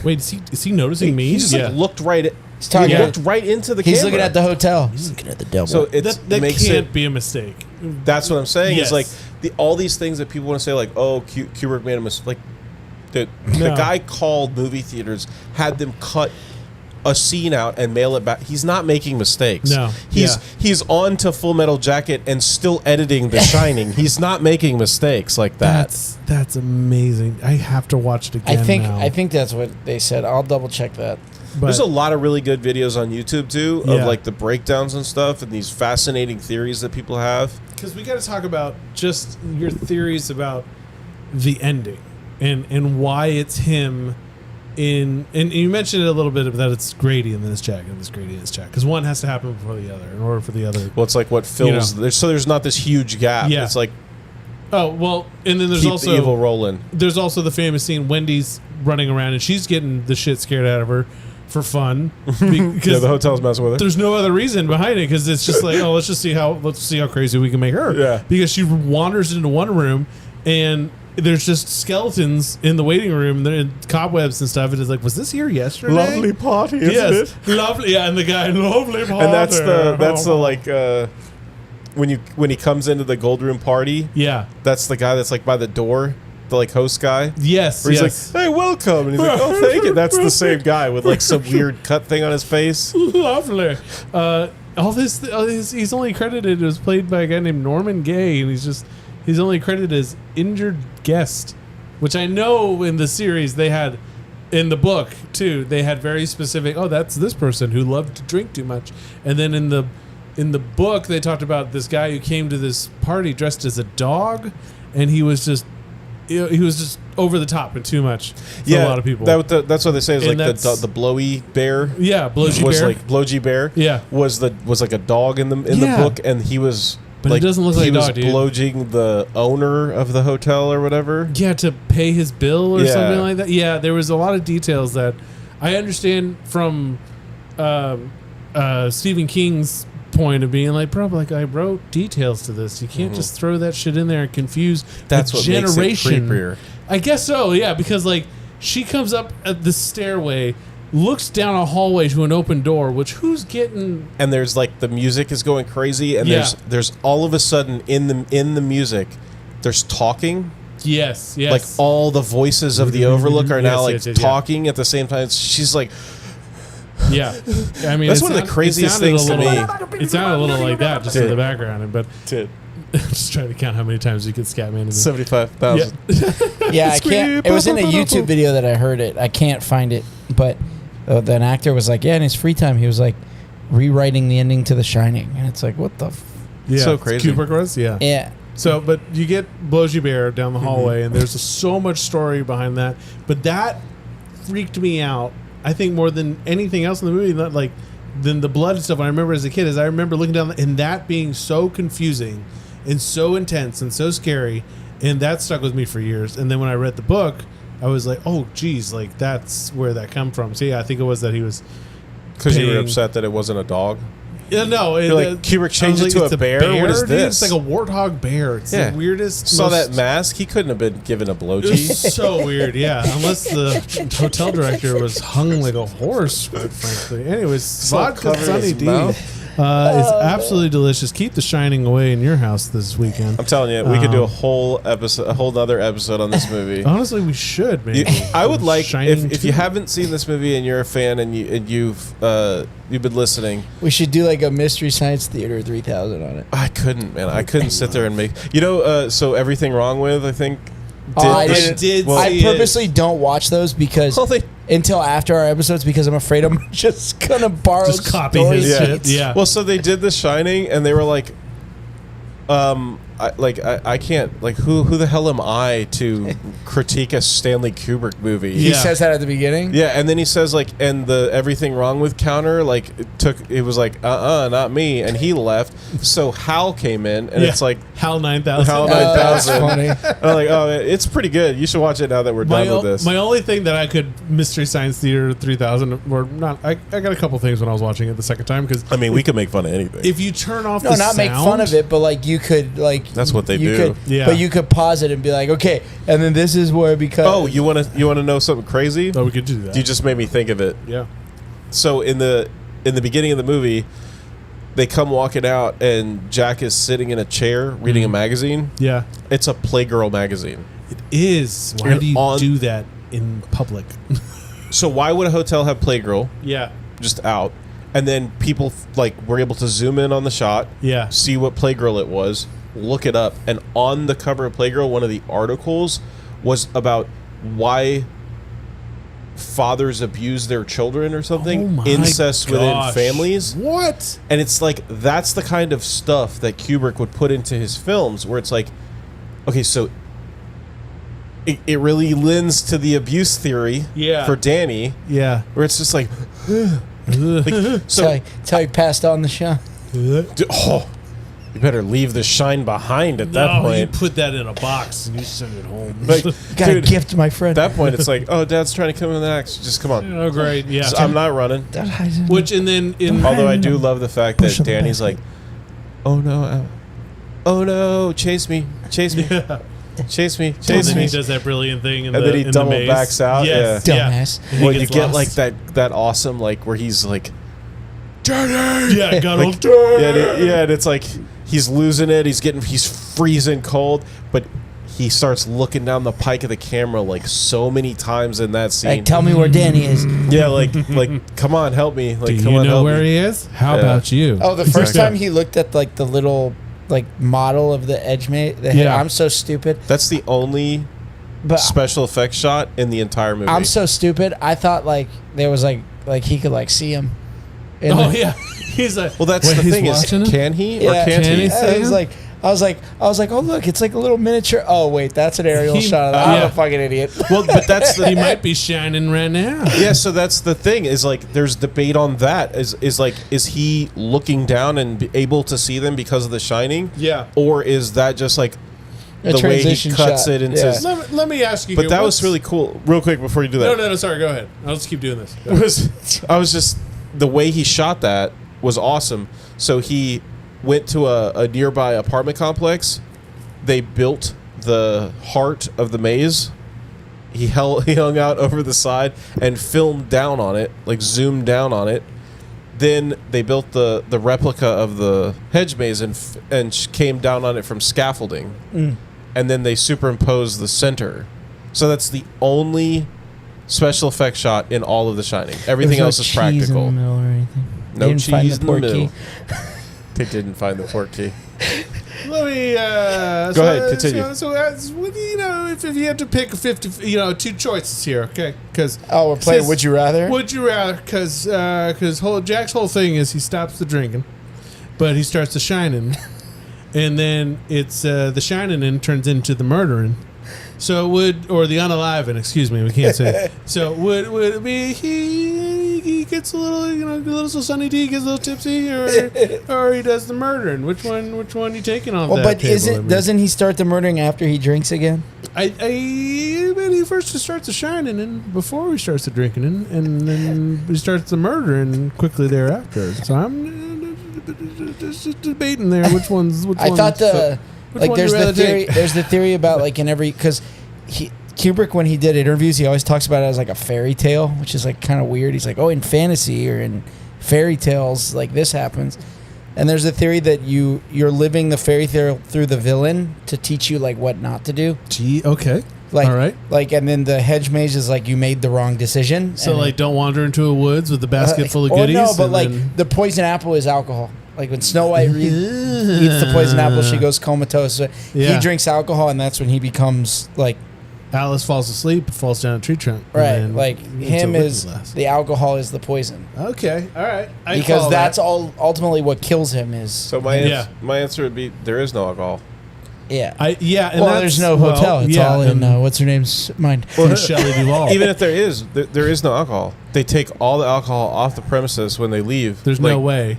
Wait, is he noticing me? he just like looked right at, He's talking he about- looked right into the He's camera. looking at the hotel. He's looking at the devil. So it's that makes can't it. be a mistake. That's what I'm saying. Yes. Is like all these things that people want to say, like, oh, Kubrick made a mistake. Like the No. guy called movie theaters, had them cut a scene out and mail it back. He's not making mistakes. No. He's on to Full Metal Jacket and still editing The Shining. He's not making mistakes like that. That's amazing. I have to watch it again. I think that's what they said. I'll double check that. But There's a lot of really good videos on YouTube too of Yeah. like the breakdowns and stuff and these fascinating theories that people have. because we got to talk about just your theories about the ending and why it's him and you mentioned it a little bit of that it's Grady and then it's Jack and it's Grady and it's Jack because one has to happen before the other in order for the other. Well, it's like what fills. There's not this huge gap. Yeah. It's like Oh well, and then there's keep also the evil rolling. there's also the famous scene Wendy's running around and she's getting the shit scared out of her for fun because Yeah, the hotel's messing with her. there's no other reason behind it because it's just like let's see how crazy we can make her. Yeah. Because she wanders into one room and there's just skeletons in the waiting room and cobwebs and stuff. And it's like, was this here yesterday? Lovely party, isn't yes, it? lovely. Yeah, and the guy, lovely party. And that's the like when he comes into the gold room party. yeah. That's the guy that's like by the door, the like host guy. Yes. Where he's yes. like, "Hey, welcome," and he's like, "Oh, thank you." That's the same guy with like some weird cut thing on his face. Lovely. All this, he's only credited as played by a guy named Norman Gay, and he's only credited as injured guest, which I know in the series they had, in the book too, they had very specific. Oh, that's this person who loved to drink too much, and then in the book they talked about this guy who came to this party dressed as a dog, and he was just over the top and too much for a lot of people. That's what they say is And like that's- the blowy bear. yeah, Blowsy was Bear. like Blowgy Bear. Yeah. was like a dog in the Yeah. book, and he was. But it doesn't look like he a was dog, dude. blowing the owner of the hotel or whatever. Yeah, to pay his bill or Yeah. something like that. Yeah, there was a lot of details that I understand from Stephen King's point of being like, bro, like I wrote details to this. You can't just throw that shit in there and confuse That's the what generation. makes it creepier. I guess so, yeah, because like she comes up at the stairway, looks down a hallway to an open door, which who's getting And there's like the music is going crazy, and Yeah. there's all of a sudden in the music, there's talking. yes. Like all the voices of the Overlook are now Yes, like yes, yeah. talking at the same time. She's like, yeah. I mean, That's it one of the sound- craziest it sounded things a to little- It sounded a little like that just in Dude. the background, but just trying to count how many times you could Scatman in 75,000. Yeah, I can't. It was in a YouTube video that I heard it. I can't find it, but then actor was like, yeah, in his free time, he was like rewriting the ending to The Shining, and it's like, what the? Yeah, So crazy. Kubrick was, yeah. Yeah, So, but you get Blowsy Bear down the hallway, and there's so much story behind that. But that freaked me out. I think more than anything else in the movie, not like than the blood and stuff. I remember as a kid, I remember looking down and that being so confusing and so intense and so scary, and that stuck with me for years. And then when I read the book, I was like, oh, geez, like that's where that come from. So yeah, I think it was that he was Because you were paying- upset that it wasn't a dog. Yeah, no, You're like, Kubrick changed it to it's a bear? What is dude. this? It's like a warthog bear. It's Yeah. the weirdest. Saw most- that mask? He couldn't have been given a It blowjee. was so weird, yeah. Unless the hotel director was hung like a horse, quite frankly. Anyways, So vodka covered Sunny his D mouth. is absolutely delicious. Keep The Shining away in your house this weekend. I'm telling you, we could do a whole other episode on this movie. Honestly, we should, You- maybe. I would like Shining if you 2. haven't seen this movie and you're a fan and you've been listening. we should do like a Mystery Science Theater 3000 on it. I couldn't, man. I couldn't sit there and make. So Everything Wrong With, I think. I they- didn't- well, I purposely don't watch those because Well, they- until after our episodes because I'm afraid I'm just gonna borrow Just copy story his shit. sheets. Yeah. Well, so they did The Shining, and they were like, I can't, like, who the hell am I to critique a Stanley Kubrick movie? He Yeah. says that at the beginning. Yeah, and then he says like, and the Everything Wrong With counter, like, it was like, not me, and he left. So Hal came in, and Yeah. it's like, Hal 9000. Hal Oh, that's 9000. funny. I'm like, oh, it's pretty good. You should watch it now that we're done with this. My only thing that I could Mystery Science Theater 3000 or not, I got a couple things when I was watching it the second time because I mean, we could make fun of anything. if you turn off No, the not sound, make fun of it, but like you could like That's what they you do. Could, Yeah. But you could pause it and be like, okay, and then this is where because Oh, you want to know something crazy? Oh, we could do that. You just made me think of it. Yeah. So in the beginning of the movie, they come walking out, and Jack is sitting in a chair reading a magazine. Yeah. It's a Playgirl magazine. It is. Why You're do you on- do that in public? So why would a hotel have Playgirl? Yeah. just out, and then people like were able to zoom in on the shot, Yeah. see what Playgirl it was, look it up, and on the cover of Playgirl, one of the articles was about why fathers abuse their children or something, Oh my incest gosh. within families. What? And it's like that's the kind of stuff that Kubrick would put into his films, where it's like, okay, so it really lends to the abuse theory Yeah. for Danny, Yeah. where it's just like, That's so how he passed on the shot. oh, you better leave the shine behind at that No, you point. put that in a box and you send it home. Like, You got dude, a gift, my friend. at that point, it's like, oh, Dad's trying to come in the axe. Just come on. oh, great. Yeah. So I'm not running. Which, and then in. Although I do love the fact Push that him Danny's back. like, oh no, chase me, chase me, Yeah. chase me, And chase then me. he does that brilliant thing in And the then he in the double maze. backs out, Yes, yeah. yeah. Dumbass. And he Well, you gets get lost. like that awesome like where he's like, Danny. Yeah, got Like, all yeah, and it's like he's losing it. He's freezing cold, but he starts looking down the pike of the camera like so many times in that scene. Like, tell me where Danny is. Yeah, like come on, help me. Like, Do come you on, know help where me. he is? How Yeah. about you? Oh, the first Exactly. time he looked at like the little like model of the edge mate. Yeah. I'm so stupid. That's the only But special effects shot in the entire movie. I'm so stupid. I thought like there was like he could like see him. in Oh the- yeah, he's like. Well, that's Wait, the he's thing is, watching him? can he Yeah. or can't Can he? he? I was like, oh look, it's like a little miniature. Oh wait, that's an aerial He- shot. I'm yeah. a fucking idiot. Well, but that's the He might be shining right now. yeah. So that's the thing is like there's debate on that. Is like is he looking down and be able to see them because of The Shining? Yeah. Or is that just like A the way he transition cuts shot. it into? Yeah. Let me ask you. But here, that what's- was really cool. Real quick before you do that, No. Sorry, go ahead. I'll just keep doing this. Go ahead. I was just the way he shot that was awesome. So he went to a nearby apartment complex. They built the heart of the maze. He hung out over the side and filmed down on it, like zoomed down on it. Then they built the replica of the hedge maze and came down on it from scaffolding. And then they superimposed the center. So that's the only special effect shot in all of The Shining. Everything else is practical. In the middle or anything. No They didn't find cheese in the portkey. middle. They didn't find the portkey. Let me. Go ahead, continue. So you know, if you had to pick 50, two choices here, okay? Because Oh, we're playing Would You Rather? Would you rather? Because Jack's whole thing is he stops the drinking, but he starts the shining, and then it's the shining and turns into the murdering. So or the unaliving? Excuse me, we can't say. It. So would it be he gets a little a little Sunny D, gets a little tipsy, or he does the murdering? Which one you taking off? Well, that but table? doesn't he start the murdering after he drinks again? I bet he first starts the shining and before he starts the drinking and then he starts the murdering quickly thereafter. So I'm just debating there which one's which I one. thought which one there's you the rather theory. take? There's the theory about like in every because Kubrick when he did interviews he always talks about it as like a fairy tale, which is like kind of weird. He's like, oh, in fantasy or in fairy tales like this happens, and there's a theory that you're living the fairy tale through the villain to teach you like what not to do. Gee, okay, Like, all right. Like, and then the hedge maze is like you made the wrong decision. So and like, don't wander into a woods with a basket full of or goodies. no, but and like then- the poison apple is alcohol. Like when Snow White eats the poison apple, she goes comatose. So Yeah. He drinks alcohol, and that's when he becomes like Alice falls asleep, falls down a tree trunk. and right. then Like into him a is whiskey glass. the alcohol is the poison Okay, all right. I because call that's that. all ultimately what kills him is So my answer would be there is no alcohol. yeah. And Well, there's no hotel. It's all in what's her name's mind. Shelley Duvall. Even if there is no alcohol. They take all the alcohol off the premises when they leave. There's Like- no way.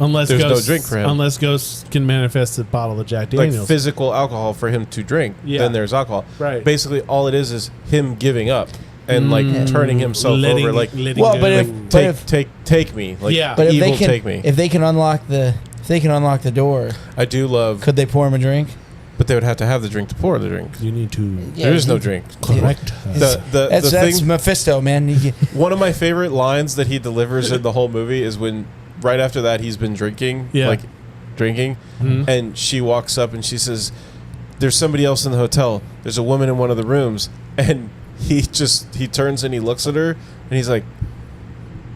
Unless There's no ghosts, drink for him. Unless ghosts can manifest a bottle of Jack Daniels. like physical alcohol for him to drink. Yeah. Then there's alcohol. Right. Basically, all it is him giving up and like turning himself over. Like, Well, but like, if- take me. Like, Yeah. But if evil they can, take me. if they can unlock the door, I do love, could they pour him a drink? but they would have to have the drink to pour the drink. you need to Yeah, there is no he- drink. correct. That's thing. Mephisto, man. One of my favorite lines that he delivers in the whole movie is when right after that he's been drinking, Yeah. drinking, Mhm. and she walks up and she says, "There's somebody else in the hotel. There's a woman in one of the rooms." And he turns and he looks at her and he's like,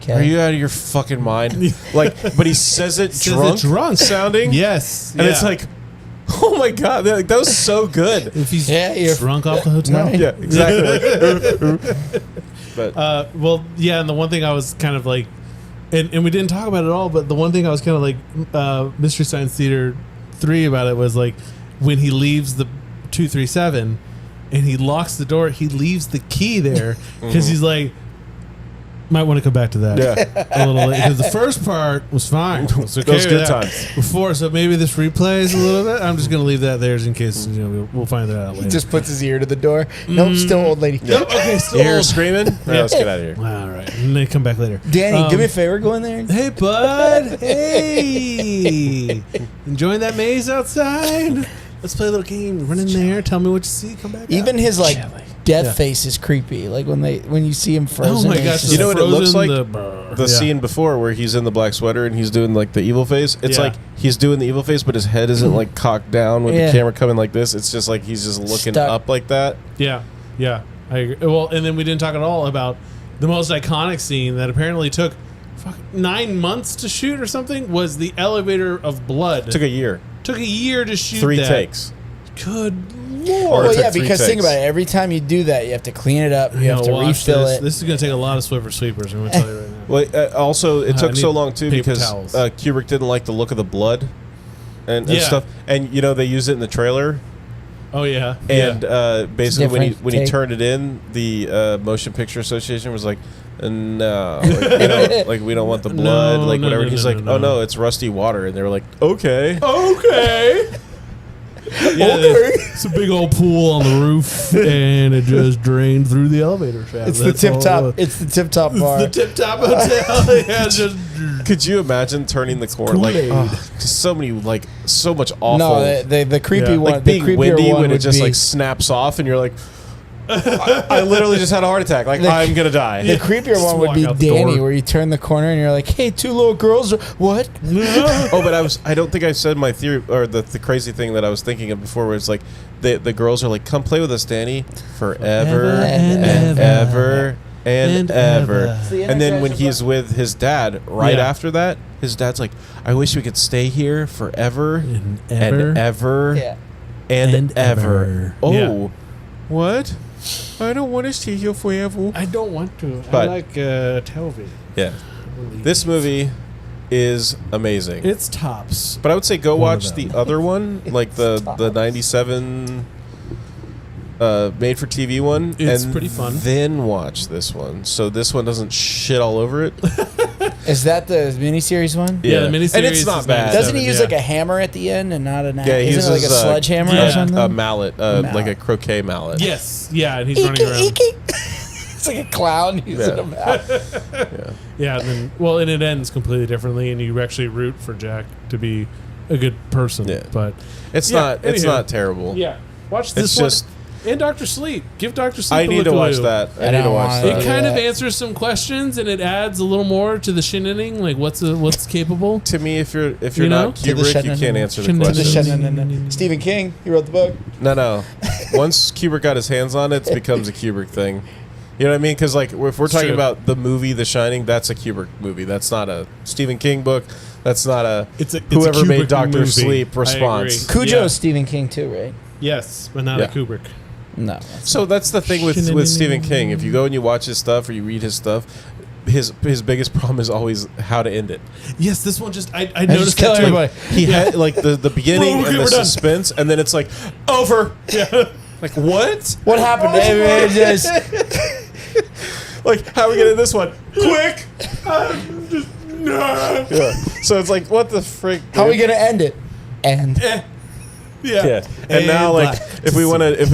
okay? Are you out of your fucking mind? Like, but he says it drunk sounding. Yes, And it's like, oh my god, that was so good. if he's you're drunk off the hotel. Right. Yeah, exactly. But Well, yeah, and the one thing I was kind of like, and we didn't talk about it at all, but the one thing I was kind of like, Mystery Science Theater 3 about it was like, when he leaves the 237 and he locks the door, he leaves the key there because he's like, might want to come back to that a little later. Because the first part was fine. It was okay Those good with that. times. Before, so maybe this replays a little bit. I'm just going to leave that there in case, we'll find that out later. Just puts his ear to the door. Nope, still old lady. Nope, okay, still you hear her old. screaming? All right, let's get out of here. All right, and they come back later. Danny, do me a favor, go in there. Hey, bud. Hey. Enjoying that maze outside? Let's play a little game. Run in there. Tell me what you see. Come back. Even out. his like death Yeah. face is creepy. Like when you see him frozen. Oh my it's gosh. just You know what it looks Frozen, like? The scene before where he's in the black sweater and he's doing like the evil face. It's Yeah. like he's doing the evil face, but his head isn't like cocked down with Yeah. the camera coming like this. It's just like he's just looking Stuck. up like that. Yeah. Yeah. I agree. Well, and then we didn't talk at all about the most iconic scene that apparently took 9 months to shoot or something was the elevator of blood. Took a year, Took a year to shoot 3 that. takes. Good Or lord. it Well, took yeah, 3 because think takes. about it. Every time you do that, you have to clean it up. You I have know, to watch refill this. it. This is going to take a lot of Swiffer Sweepers. I'm going to tell you right now. Well, also it I took so need long too paper because towels. Kubrick didn't like the look of the blood and Yeah. stuff. And you know they use it in the trailer. Oh yeah. And basically, when he Different take. turned it in, the Motion Picture Association was like, "No, like we don't want the blood, No, like no, whatever." no, He's no, like, no, "Oh no. no, it's rusty water," and they were like, "Okay." Okay. Yeah, it's a big old pool on the roof, and it just drained through the elevator shaft. It's the That's all tip it top. was. It's the tip top bar. The tip top hotel. Yeah, just Could you imagine turning the corner? Like, Kool-Aid. just so many, like, so much awful. No, the creepy Yeah. one. like the being creepier windy one when it would just be, like snaps off, and you're like, I literally just had a heart attack. Like, The- I'm gonna die. the creepier Just one would walk be out the Danny, door. where you turn the corner and you're like, "Hey, 2 little girls." What? Oh, but I don't think I said my theory or the crazy thing that I was thinking of before, where it's like the girls are like, "Come play with us, Danny, forever and ever and ever." It's the And then when Energizer he's with his dad, right Yeah. after that, his dad's like, "I wish we could stay here forever and and ever Yeah. and ever." ever. Oh, Yeah. what? I don't want to stay here forever. I don't want to. But- I like television. Yeah, this movie is amazing. It's tops. But I would say go One of watch them. the other one, like the 97 made for TV one. It's and pretty fun. Then watch this one, so this one doesn't shit all over it. Is that the miniseries one? Yeah, the miniseries and it's not is bad. Doesn't he use yeah. like a hammer at the end and not an axe? Yeah, he Isn't uses it like a sledgehammer yeah, or something? a mallet, like a Mallet. croquet mallet. Yes. Yeah, and he's running around. It's like a clown using Yeah. a mallet. Yeah. Yeah, and then and it ends completely differently, and you actually root for Jack to be a good person. Yeah. But It's Yeah, not anywho. terrible. yeah, watch this It's one. just And Doctor Sleep. Give Doctor Sleep. I a need look to watch at that. I I need to don't watch want It that. to. kind of Yeah. answers some questions, and it adds a little more to the shenanigan, like what's capable. To me, if you're You know? not To the Kubrick, you shenanigan. can't answer the To the To the question. Stephen King, he wrote the book. No. Once Kubrick got his hands on it, it becomes a Kubrick thing. You know what I mean? Because like if we're talking true. about the movie The Shining, that's a Kubrick movie. That's not a Stephen King book. That's not a It's a whoever Kubrick made Doctor movie. Sleep I response. agree. Cujo's Yeah. Stephen King too, right? Yes, but not Yeah. a Kubrick. No. So that's the thing with Stephen King. If you go and you watch his stuff or you read his stuff, his biggest problem is always how to end it. Yes, this one just I just noticed kill that too. everybody. He had like the beginning Okay, and the we're done. suspense, and then it's like over. Yeah. Like what? What happened? It just Like how are we gonna do this one? Quick! No. Yeah. So it's like what the frick? how are we dude? gonna end it? And Yeah. Yeah, and now like black. if we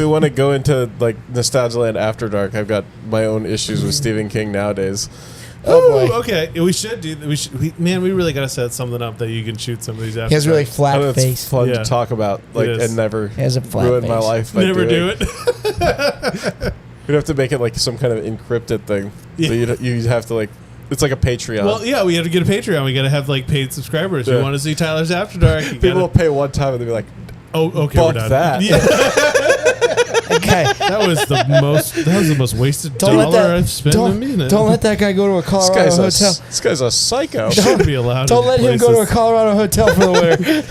want to go into like Nostalgia Land After Dark, I've got my own issues with Stephen King nowadays. oh boy, Ooh, okay, we should do. We really got to set something up that you can shoot some of these. he has a really I flat know it's face. fun Yeah. to talk about, like, is. and never He has a flat ruin face. my life. By Never do doing it. We'd have to make it like some kind of encrypted thing. Yeah. So you'd have to like, it's like a Patreon. Well, yeah, we have to get a Patreon. We got to have like paid subscribers. Yeah. You want to see Tyler's After Dark? You People will gotta, pay one time and they'll be like, oh, okay, fuck we're done. that. Yeah. guy. That was the most wasted dollar I've spent in a minute. Don't let that guy go to a Colorado hotel. This guy's a psycho. Shouldn't be allowed. Don't let him go to a Colorado hotel for the winter.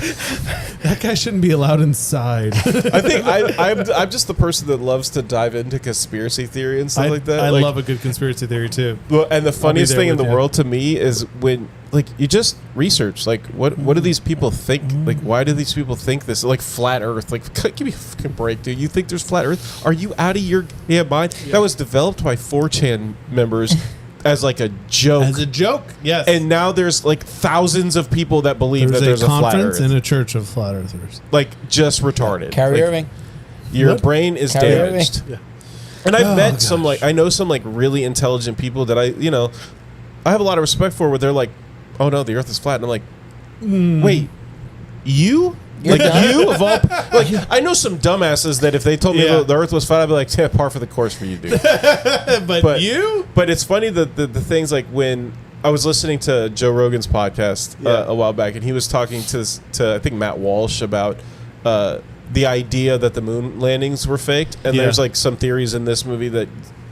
That guy shouldn't be allowed inside. I think I'm just the person that loves to dive into conspiracy theory and stuff like that. I Like, love a good conspiracy theory too. well, and the funniest there thing in the with you. world to me is when like you just research like what do these people think? Like why do these people think this? Like flat Earth? Like give me a fucking break, dude. You think there's flat Earth? Are you out of your mind? That was developed by 4chan members as like a joke. As a joke, yes. And now there's like thousands of people that believe that there's a a flat conference Earth. and a church of flat earthers. Like just retarded. Kyrie Like, Irving. Your What? brain is Kyrie damaged. Yeah. And I've met gosh. some I know some really intelligent people that I have a lot of respect for where they're like, oh no, the earth is flat. And I'm like, wait, you? You're Like dumb? you of all I know some dumbasses that if they told me Yeah. the earth was flat, I'd be like, yeah, par for the course for you, dude. but you? But it's funny that the things like when I was listening to Joe Rogan's podcast a while back, and he was talking to I think Matt Walsh about the idea that the moon landings were faked, and Yeah. there's like some theories in this movie that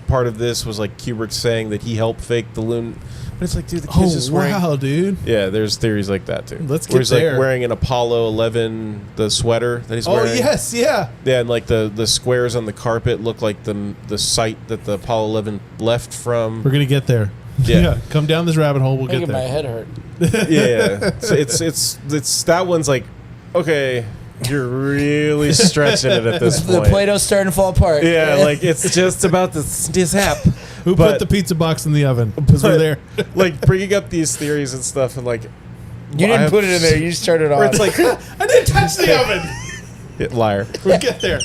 part of this was like Kubrick saying that he helped fake the moon. But it's like, dude, the kid's just wearing. wow, dude. Yeah, there's theories like that too. Let's Where get he's there. like wearing an Apollo 11 the sweater that he's Oh wearing. yes, yeah. Yeah, and like the squares on the carpet look like the site that the Apollo 11 left from. We're gonna get there. Yeah. Come down this rabbit hole. We'll Making get my there. head hurt. Yeah, so it's that one's like, okay, you're really stretching it at this The point. Play-Doh's starting to fall apart. Yeah, like it's just about this hap. Who But- put the pizza box in the oven? Because we're there. Like bringing up these theories and stuff, and like You didn't put it in there. You started on. Where it's like, I didn't touch the oven. liar, We'll get there.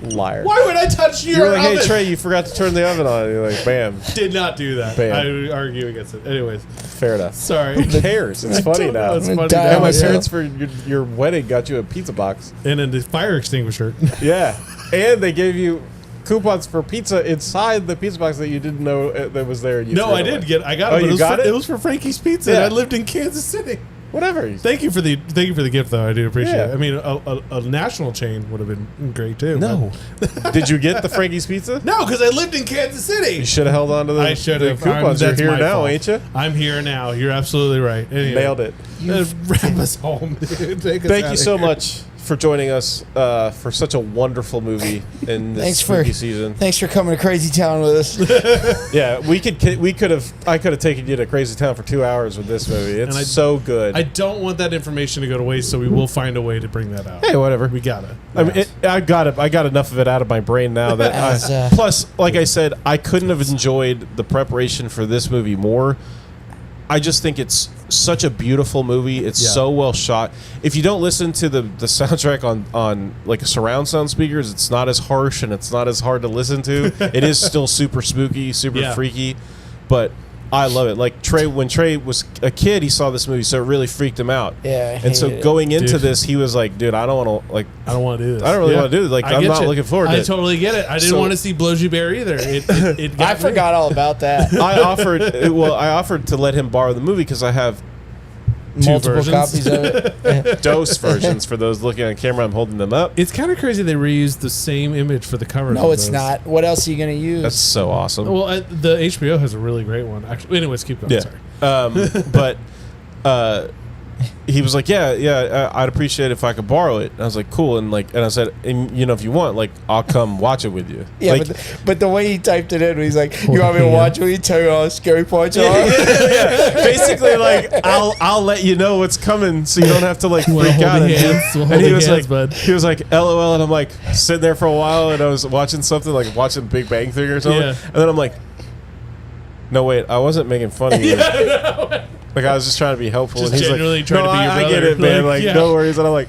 liar. Why would I touch your You're like, oven? hey Trey, you forgot to turn the oven on. And you're like, bam, Did not do that. Bam. I would argue against it. Anyways, fair enough. sorry. Who cares? It's funny don't know, now. it's I'm funny dying Yeah, now. my Yeah. parents for your wedding got you a pizza box. And then the fire extinguisher. Yeah, and they gave you coupons for pizza inside the pizza box that you didn't know that was there. And you No, threw I it did away. get. I got Oh, it. But you got it? It was for Frankie's Pizza. Yeah. And I lived in Kansas City. Whatever. Thank you for the gift, though. I do appreciate Yeah. it. I mean, a national chain would have been great too. No. Did you get the Frankie's Pizza? no, because I lived in Kansas City. You should have held on to the, I should the have. coupons. That's You're my here now, fault. ain't you? I'm here now. You're absolutely right. Anyway, Nailed it. Wrap us home, dude. Take us Thank outta you so here. much for joining us for such a wonderful movie in this Thanks for- spooky season. Thanks for coming to Crazy Town with us. Yeah, I could have taken you to Crazy Town for 2 hours with this movie. It's And I- so good. I don't want that information to go to waste, so we will find a way to bring that out. hey, whatever. We gotta. I mean, I got enough of it out of my brain now that. As, Plus, like I said, I couldn't have enjoyed the preparation for this movie more. I just think it's such a beautiful movie. It's Yeah. so well shot. If you don't listen to the soundtrack on like surround sound speakers, it's not as harsh and it's not as hard to listen to. It is still super spooky, super Yeah. freaky, but I love it. Like when Trey was a kid, he saw this movie, so it really freaked him out. Yeah, I and so hated it. going into Dude. this, he was like, "Dude, I don't want to like." I don't want to do this. I don't really wanna do it. Like, I I'm get not you. looking forward to I it. totally get it. I didn't So- want to see Blows You Bear either. It got I me. forgot all about that. I offered to let him borrow the movie because I have Multiple versions. copies of it. dose versions for those looking on camera. I'm holding them up. It's kind of crazy they reused the same image for the cover. No, it's not. What else are you gonna use? That's so awesome. Well, the HBO has a really great one. Actually, anyways, keep going. Yeah. Sorry. But he was like, yeah, I'd appreciate it if I could borrow it. And I was like, cool. And I said, and, if you want, like, I'll come watch it with you. Yeah, Like, but the way he typed it in, he's like, "You want me to watch it? You tell me all the scary parts are." yeah. Basically, like, I'll let you know what's coming, so you don't have to like We'll freak hold out. hands. We'll And hold he was hands, like, bud. he was like, LOL, and I'm like sitting there for a while, and I was watching something like watching Big Bang Theory or something, Yeah. and then I'm like, no wait, I wasn't making fun of you. Like I was just trying to be helpful. Just and he's genuinely like, trying no, to be your I get brother." it, man. Like, Like, yeah. no worries. And I'm like,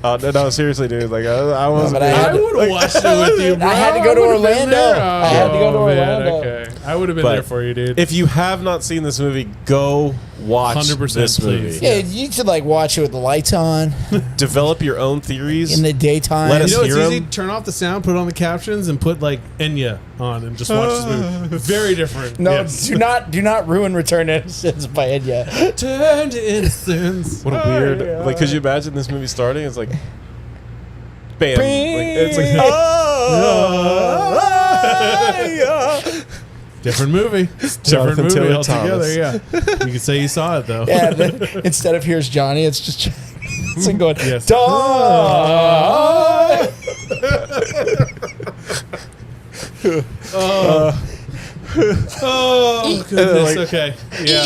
oh no, seriously, dude. Like I wasn't. but I being- had I to- would have watched it with you, bro. I had to go to would've been Orlando. there. I had to go to Oh, man, Orlando. okay. I would have been But there for you, dude. If you have not seen this movie, go watch 100% this movie. please. Yeah, you should like watch it with the lights on Develop your own theories. in the daytime. Let us you know, it's hear easy. 'em. Turn off the sound, put on the captions, and put like Enya on, and just watch this movie. Very different. No, Yeah. do not ruin Return to Innocence by Enya. Turn to innocence. What a weird. yeah. Like, could you imagine this movie starting? It's like, bam. Like, it's like, Bing. oh. Different movie. Jonathan Different movie Taylor altogether. Yeah, you can say you saw it though. Yeah, then instead of here's Johnny, it's just and going, Yes. "Die!" Oh goodness. Okay. Yeah.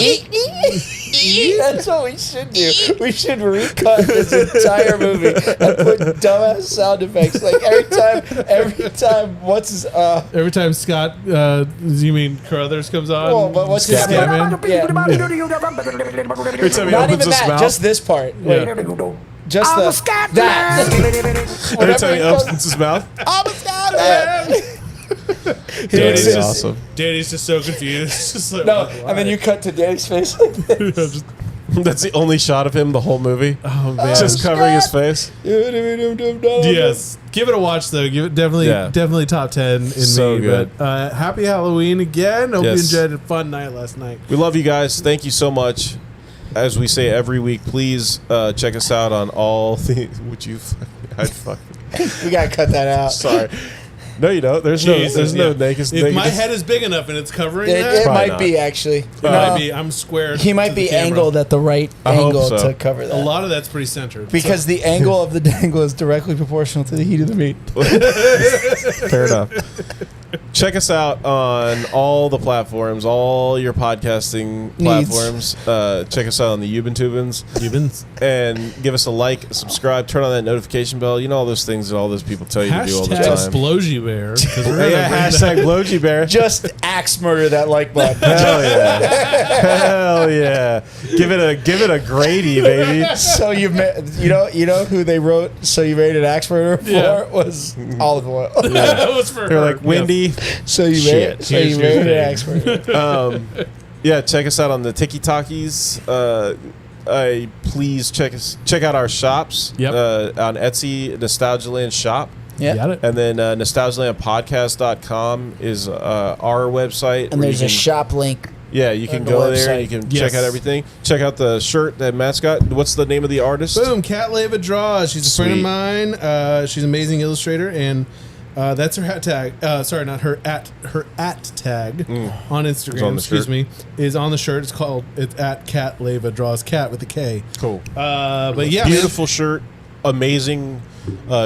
That's what we should do. We should recut this entire movie and put dumbass sound effects. Like every time, what's his Every time Scott, you mean Carruthers comes on? well, but what's his Scott name? Batman? Yeah. Every time he Not opens even his that, mouth. just this part. Wait, Yeah. just that. Every time he opens his mouth. I'm a Scotland. Danny's just- awesome. Danny's just so confused. Just like, No, why? and then you cut to Danny's face. Just- That's the only shot of him the whole movie. oh man. Just covering his face. Yes, give it a watch though. Give it definitely top 10 in So me. good. But happy Halloween again. Hope Yes. you enjoyed a fun night last night. We love you guys. Thank you so much. As we say every week, please check us out on all the. Would you? I'd fuck. We gotta cut that out. Sorry. No, you don't. There's Jesus, no yeah. naked. If my head is big enough and it's covering It that, Probably might not. be actually. it might be. I'm square. He might to the be camera. angled at the right I hope angle so. to cover that. A lot of that's pretty centered. Because the angle of the dangle is directly proportional to the heat of the meat. Fair enough. Check us out on all the platforms, all your podcasting Needs. platforms. Check us out on the Ubentubans Cubans. and give us a like, subscribe, turn on that notification bell. You know all those things that all those people tell you to do all the Hashtag time. Sploogy Bear. 'Cause we're Yeah, gonna bring hashtag Blowgy Bear. Just axe murder that like button. Hell yeah. Hell yeah. Give it a Grady, baby. So you know who they wrote "So You Made an Axe Murderer" for Yeah. was olive oil. that was for They're her. like, Wendy. So you Shit. made, so you Here's made your an thing. axe murderer. Yeah, check us out on the Tiki Talkies. Please check out our shops. Yep. On Etsy, Nostalgialand Shop. Yeah. Got it. And then nostalgialandpodcast.com is our website. And where there's you a can- shop link. Yeah, you can on the go there and website. you can Yes. check out everything. Check out the shirt that Matt's got. What's the name of the artist? Boom, Cat Leva Draws. She's a friend of Sweet. mine. She's an amazing illustrator, and that's her hat tag. Sorry, not her at tag on Instagram. It's on the excuse shirt. me, is on the shirt. It's at Cat Leva Draws Cat with a K. Cool. But yeah, Beautiful shirt. Amazing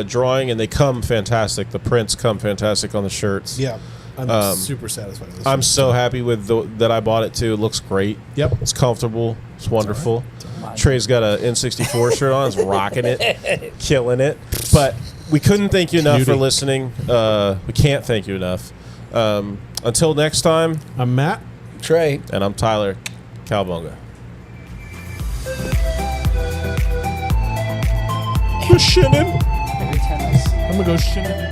drawing, and they come fantastic. The prints come fantastic on the shirts. yeah, I'm super satisfied with this. I'm so happy with that I bought it too. It looks great. Yep. It's comfortable. It's wonderful. Trey's got an N64 shirt on. He's rocking it, killing it. But we couldn't thank you enough for Beauty. listening. We can't thank you enough. Until next time, I'm Matt. Trey. and I'm Tyler Calbunga. Shinnin. Every time I see I'm gonna go shinnin.